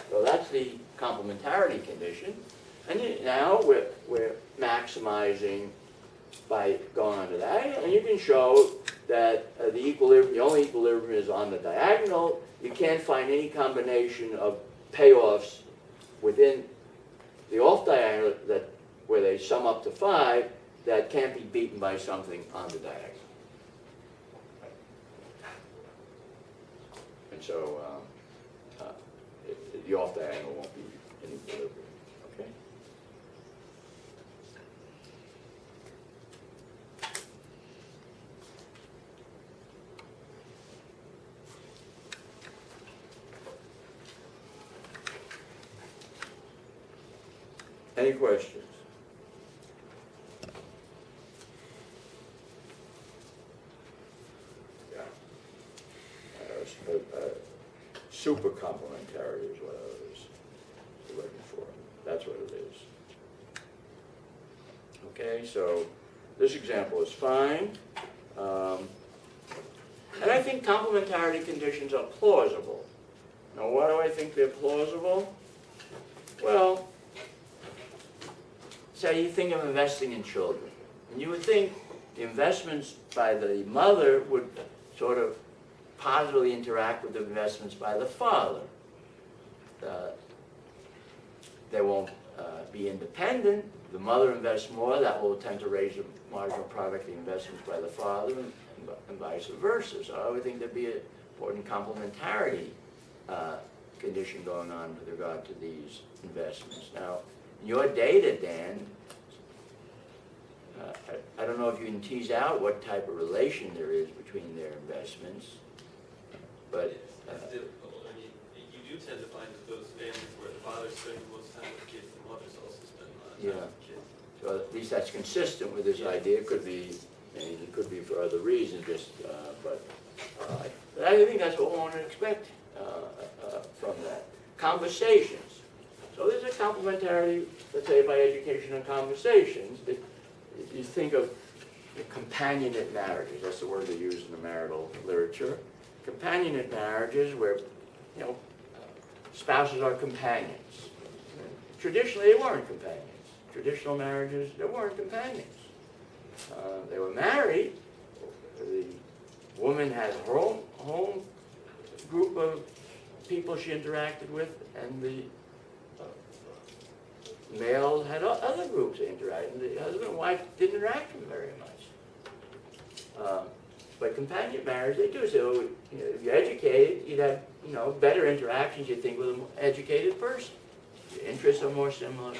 So that's the complementarity condition. And now we're maximizing by going under that. And you can show that the only equilibrium is on the diagonal. You can't find any combination of payoffs within the off diagonal where they sum up to 5 that can't be beaten by something on the diagonal. And so the off diagonal won't be in equilibrium. Okay. Any questions? Yeah. Super complementary is what I was looking for. That's what it is. Okay, so this example is fine. And I think complementarity conditions are plausible. Now, why do I think they're plausible? Well, say you think of investing in children. And you would think the investments by the mother would sort of positively interact with the investments by the father. They won't be independent. The mother invests more, that will tend to raise the marginal product of the investments by the father, and vice versa. So I would think there'd be an important complementarity condition going on with regard to these investments. Now, your data, Dan, I don't know if you can tease out what type of relation there is between their investments, but It's difficult. I mean, you do tend to find that those families where the father's spending most time with kids, the mother's also spending a lot of time with kids. so at least that's consistent with this idea. It could be, it could be for other reasons, but I think that's what we want to expect from that. Conversations. So there's a complementarity, let's say, by education and conversations. If you think of the companionate marriages, that's the word they use in the marital literature. Companionate marriages where, spouses are companions. Traditionally, they weren't companions. Traditional marriages, they weren't companions. They were married. The woman had her own home group of people she interacted with, and the male had other groups that interacted, and the husband and wife didn't interact with very much. But companion marriage, they do. So, you know, if you're educated, you'd have, you know, better interactions, you think, with an educated person. Your interests are more similar.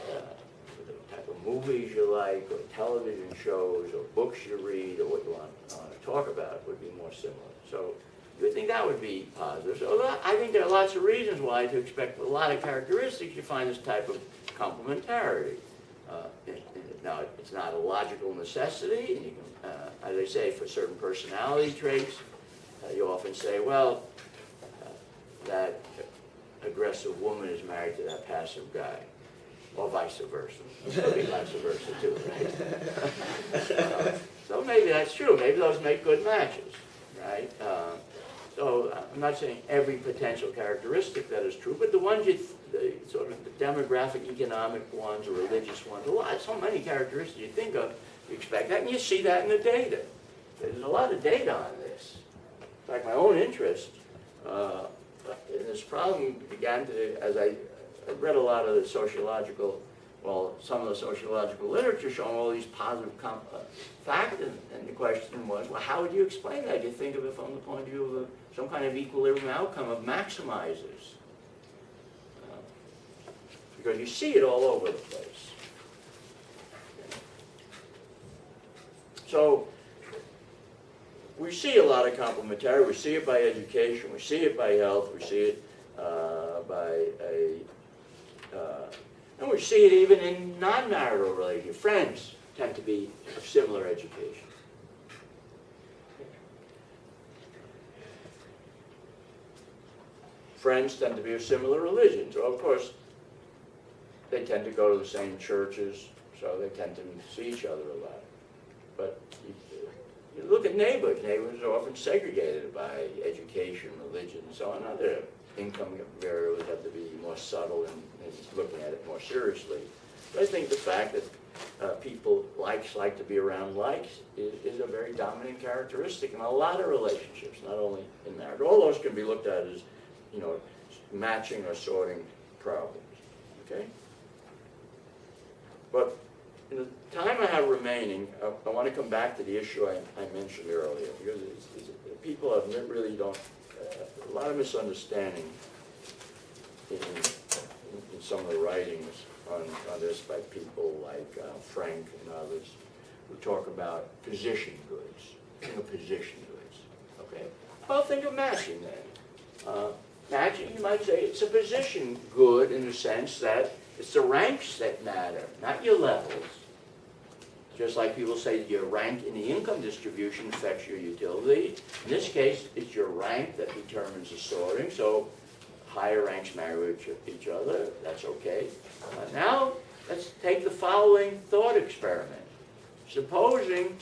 The type of movies you like, or television shows, or books you read, or what you want to talk about would be more similar. So you would think that would be positive. So I think there are lots of reasons why to expect a lot of characteristics you find this type of complementarity. Now, it's not a logical necessity, and you can, as I say, for certain personality traits, you often say, well, that aggressive woman is married to that passive guy, or vice versa. It could be vice versa too, right? So maybe that's true. Maybe those make good matches, right? So I'm not saying every potential characteristic that is true, but the ones the sort of the demographic, economic ones, or religious ones, so many characteristics you think of, you expect that, and you see that in the data. There's a lot of data on this. In fact, my own interest in this problem began to, as I read a lot of the sociological, well, some of the sociological literature showing all these positive facts, and the question was, well, how would you explain that? You think of it from the point of view of some kind of equilibrium outcome of maximizers. Because you see it all over the place. So, we see a lot of complementarity. We see it by education. We see it by health. We see it and we see it even in non-marital relationships. Friends tend to be of similar education. Friends tend to be of similar religions. Well, of course, they tend to go to the same churches, so they tend to see each other a lot. But you look at neighbors. Neighbors are often segregated by education, religion, and so on. Other income variables have to be more subtle and looking at it more seriously. But I think the fact that people like to be around likes is a very dominant characteristic in a lot of relationships, not only in marriage. All those can be looked at as, you know, matching or sorting problems. Okay? But in the time I have remaining, I want to come back to the issue I mentioned earlier, because people have really don't, a lot of misunderstanding in some of the writings on this by people like Frank and others who talk about position goods. Think of position goods. Okay? Well, think of matching then. Matching, you might say, it's a position good in the sense that it's the ranks that matter, not your levels. Just like people say that your rank in the income distribution affects your utility. In this case, it's your rank that determines the sorting. So higher ranks marry with each other. That's okay. Now, let's take the following thought experiment. Supposing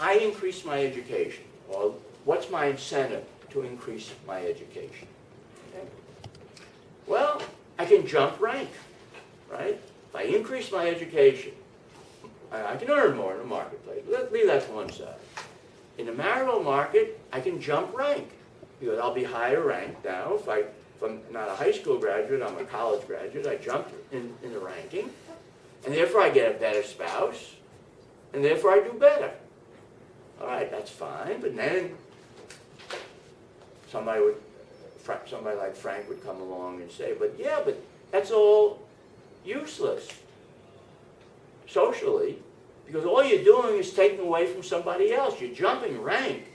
I increase my education, or what's my incentive to increase my education? Okay. Well, I can jump rank, right? If I increase my education, I can earn more in the marketplace. Let's leave that to one side. In the marital market, I can jump rank, because I'll be higher ranked now. If I'm not a high school graduate, I'm a college graduate, I jump in the ranking, and therefore I get a better spouse, and therefore I do better. All right, that's fine, but then somebody like Frank would come along and say, but that's all useless socially, because all you're doing is taking away from somebody else. You're jumping rank.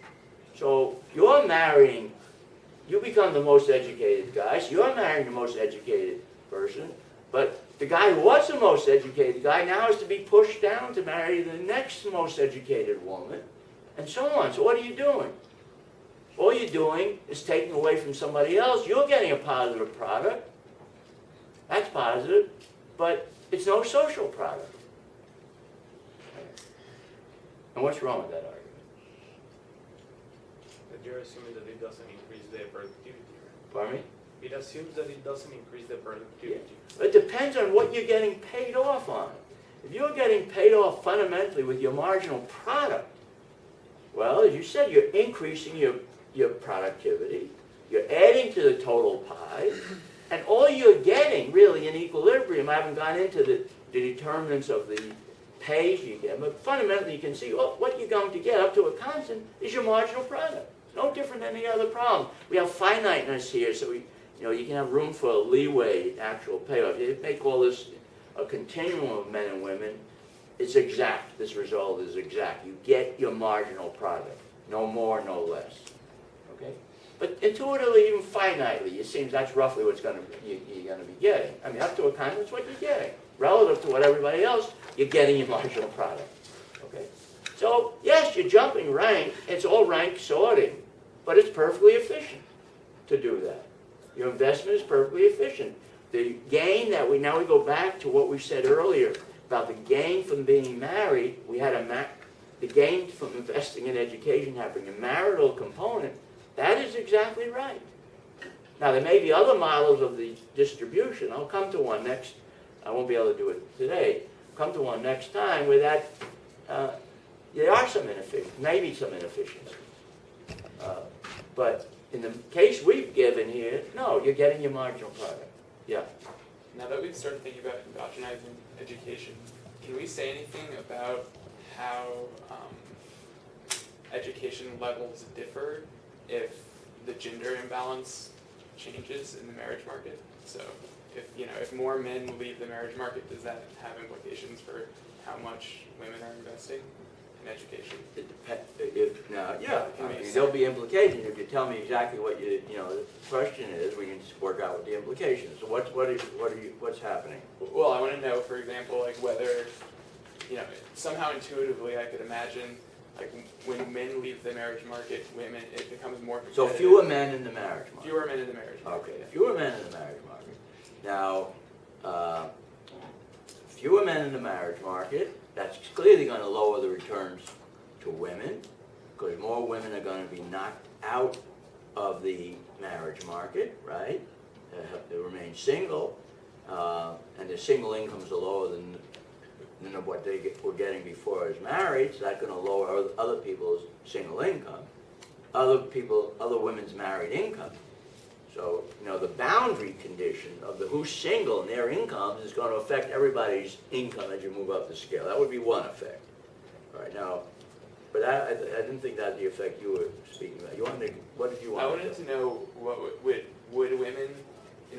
So you're marrying, you become the most educated guy, so you're marrying the most educated person, but the guy who was the most educated guy now has to be pushed down to marry the next most educated woman, and so on. So what are you doing? All you're doing is taking away from somebody else. You're getting a positive product. That's positive, but it's no social product. And what's wrong with that argument? But you're assuming that it doesn't increase the productivity, right? Pardon me? It assumes that it doesn't increase the productivity. Yeah. It depends on what you're getting paid off on. If you're getting paid off fundamentally with your marginal product, well, as you said, you're increasing your productivity, you're adding to the total pie, And all you're getting, really, in equilibrium, I haven't gone into the determinants of the pays you get, but fundamentally you can see what you're going to get up to a constant is your marginal product. It's no different than any other problem. We have finiteness here, so you can have room for leeway, actual payoff. You make all this a continuum of men and women, it's exact. This result is exact. You get your marginal product. No more, no less. Okay? But intuitively, even finitely, it seems that's roughly what's you're going to be getting. I mean, up to a constant, that's what you're getting. Relative to what everybody else, you're getting your marginal product. Okay? So, yes, you're jumping rank. It's all rank sorting. But it's perfectly efficient to do that. Your investment is perfectly efficient. The gain that we go back to what we said earlier about the gain from being married. We had the gain from investing in education having a marital component. That is exactly right. Now, there may be other models of the distribution. I'll come to one next. I won't be able to do it today. I'll come to one next time where there are some maybe some inefficiencies. But in the case we've given here, no, you're getting your marginal product. Yeah. Now that we've started thinking about endogenizing education, can we say anything about how education levels differ if the gender imbalance changes in the marriage market? So if more men leave the marriage market, does that have implications for how much women are investing in education? It depends. There'll be implications if you tell me exactly what the question is. We can just work out what the implications. So what's happening? Well, I want to know, for example, like whether somehow intuitively I could imagine like when men leave the marriage market, it becomes more competitive. So fewer men in the marriage market. Fewer men in the marriage market. Okay, fewer men in the marriage market. Now, fewer men in the marriage market, that's clearly going to lower the returns to women, because more women are going to be knocked out of the marriage market, right? They remain single, and their single incomes are lower than what they were getting before as married, so that's going to lower other people's single income, other women's married income. So, the boundary condition of who's single and their incomes is going to affect everybody's income as you move up the scale. That would be one effect. All right, now, but I didn't think that's the effect you were speaking about. What did you want? I wanted to know would women,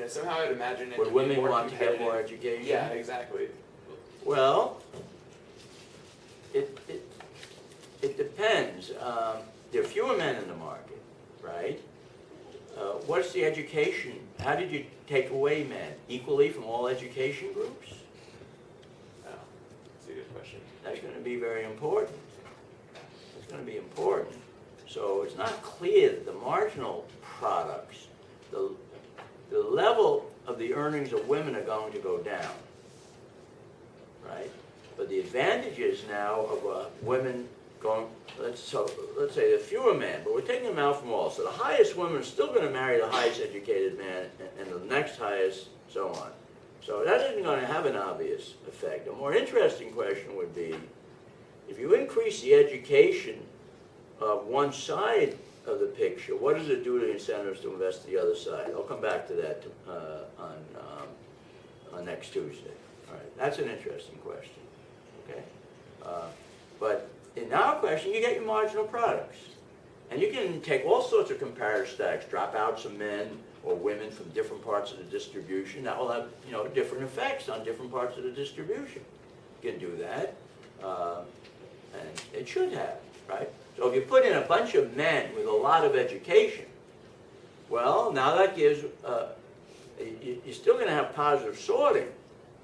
somehow I'd imagine it would to be women more want to get competitive. more education? Yeah, exactly. Well, it depends. There are fewer men in the market, right? What's the education? How did you take away men? Equally from all education groups? Oh, that's a good question. That's going to be very important. It's going to be important. So it's not clear that the marginal products, the level of the earnings of women are going to go down, right? But the advantages now of women going, let's say there are fewer men, but we're taking them out from all. So the highest women are still going to marry the highest educated man, and the next highest, so on. So that isn't going to have an obvious effect. A more interesting question would be, if you increase the education of one side of the picture, what does it do to the incentives to invest the other side? I'll come back to that on next Tuesday. All right, that's an interesting question. Okay, but in our question, you get your marginal products, and you can take all sorts of comparative stacks, drop out some men or women from different parts of the distribution. That will have different effects on different parts of the distribution. You can do that, and it should have, right? So if you put in a bunch of men with a lot of education, well, now that gives, you're still going to have positive sorting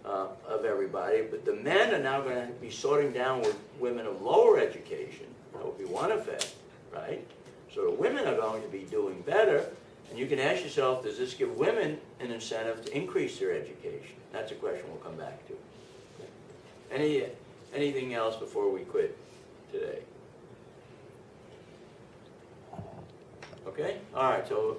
of everybody, but the men are now going to be sorting down with women of lower education. That will be one effect, right? So the women are going to be doing better, and you can ask yourself, does this give women an incentive to increase their education? That's a question we'll come back to. Anything else before we quit today? Okay? All right, so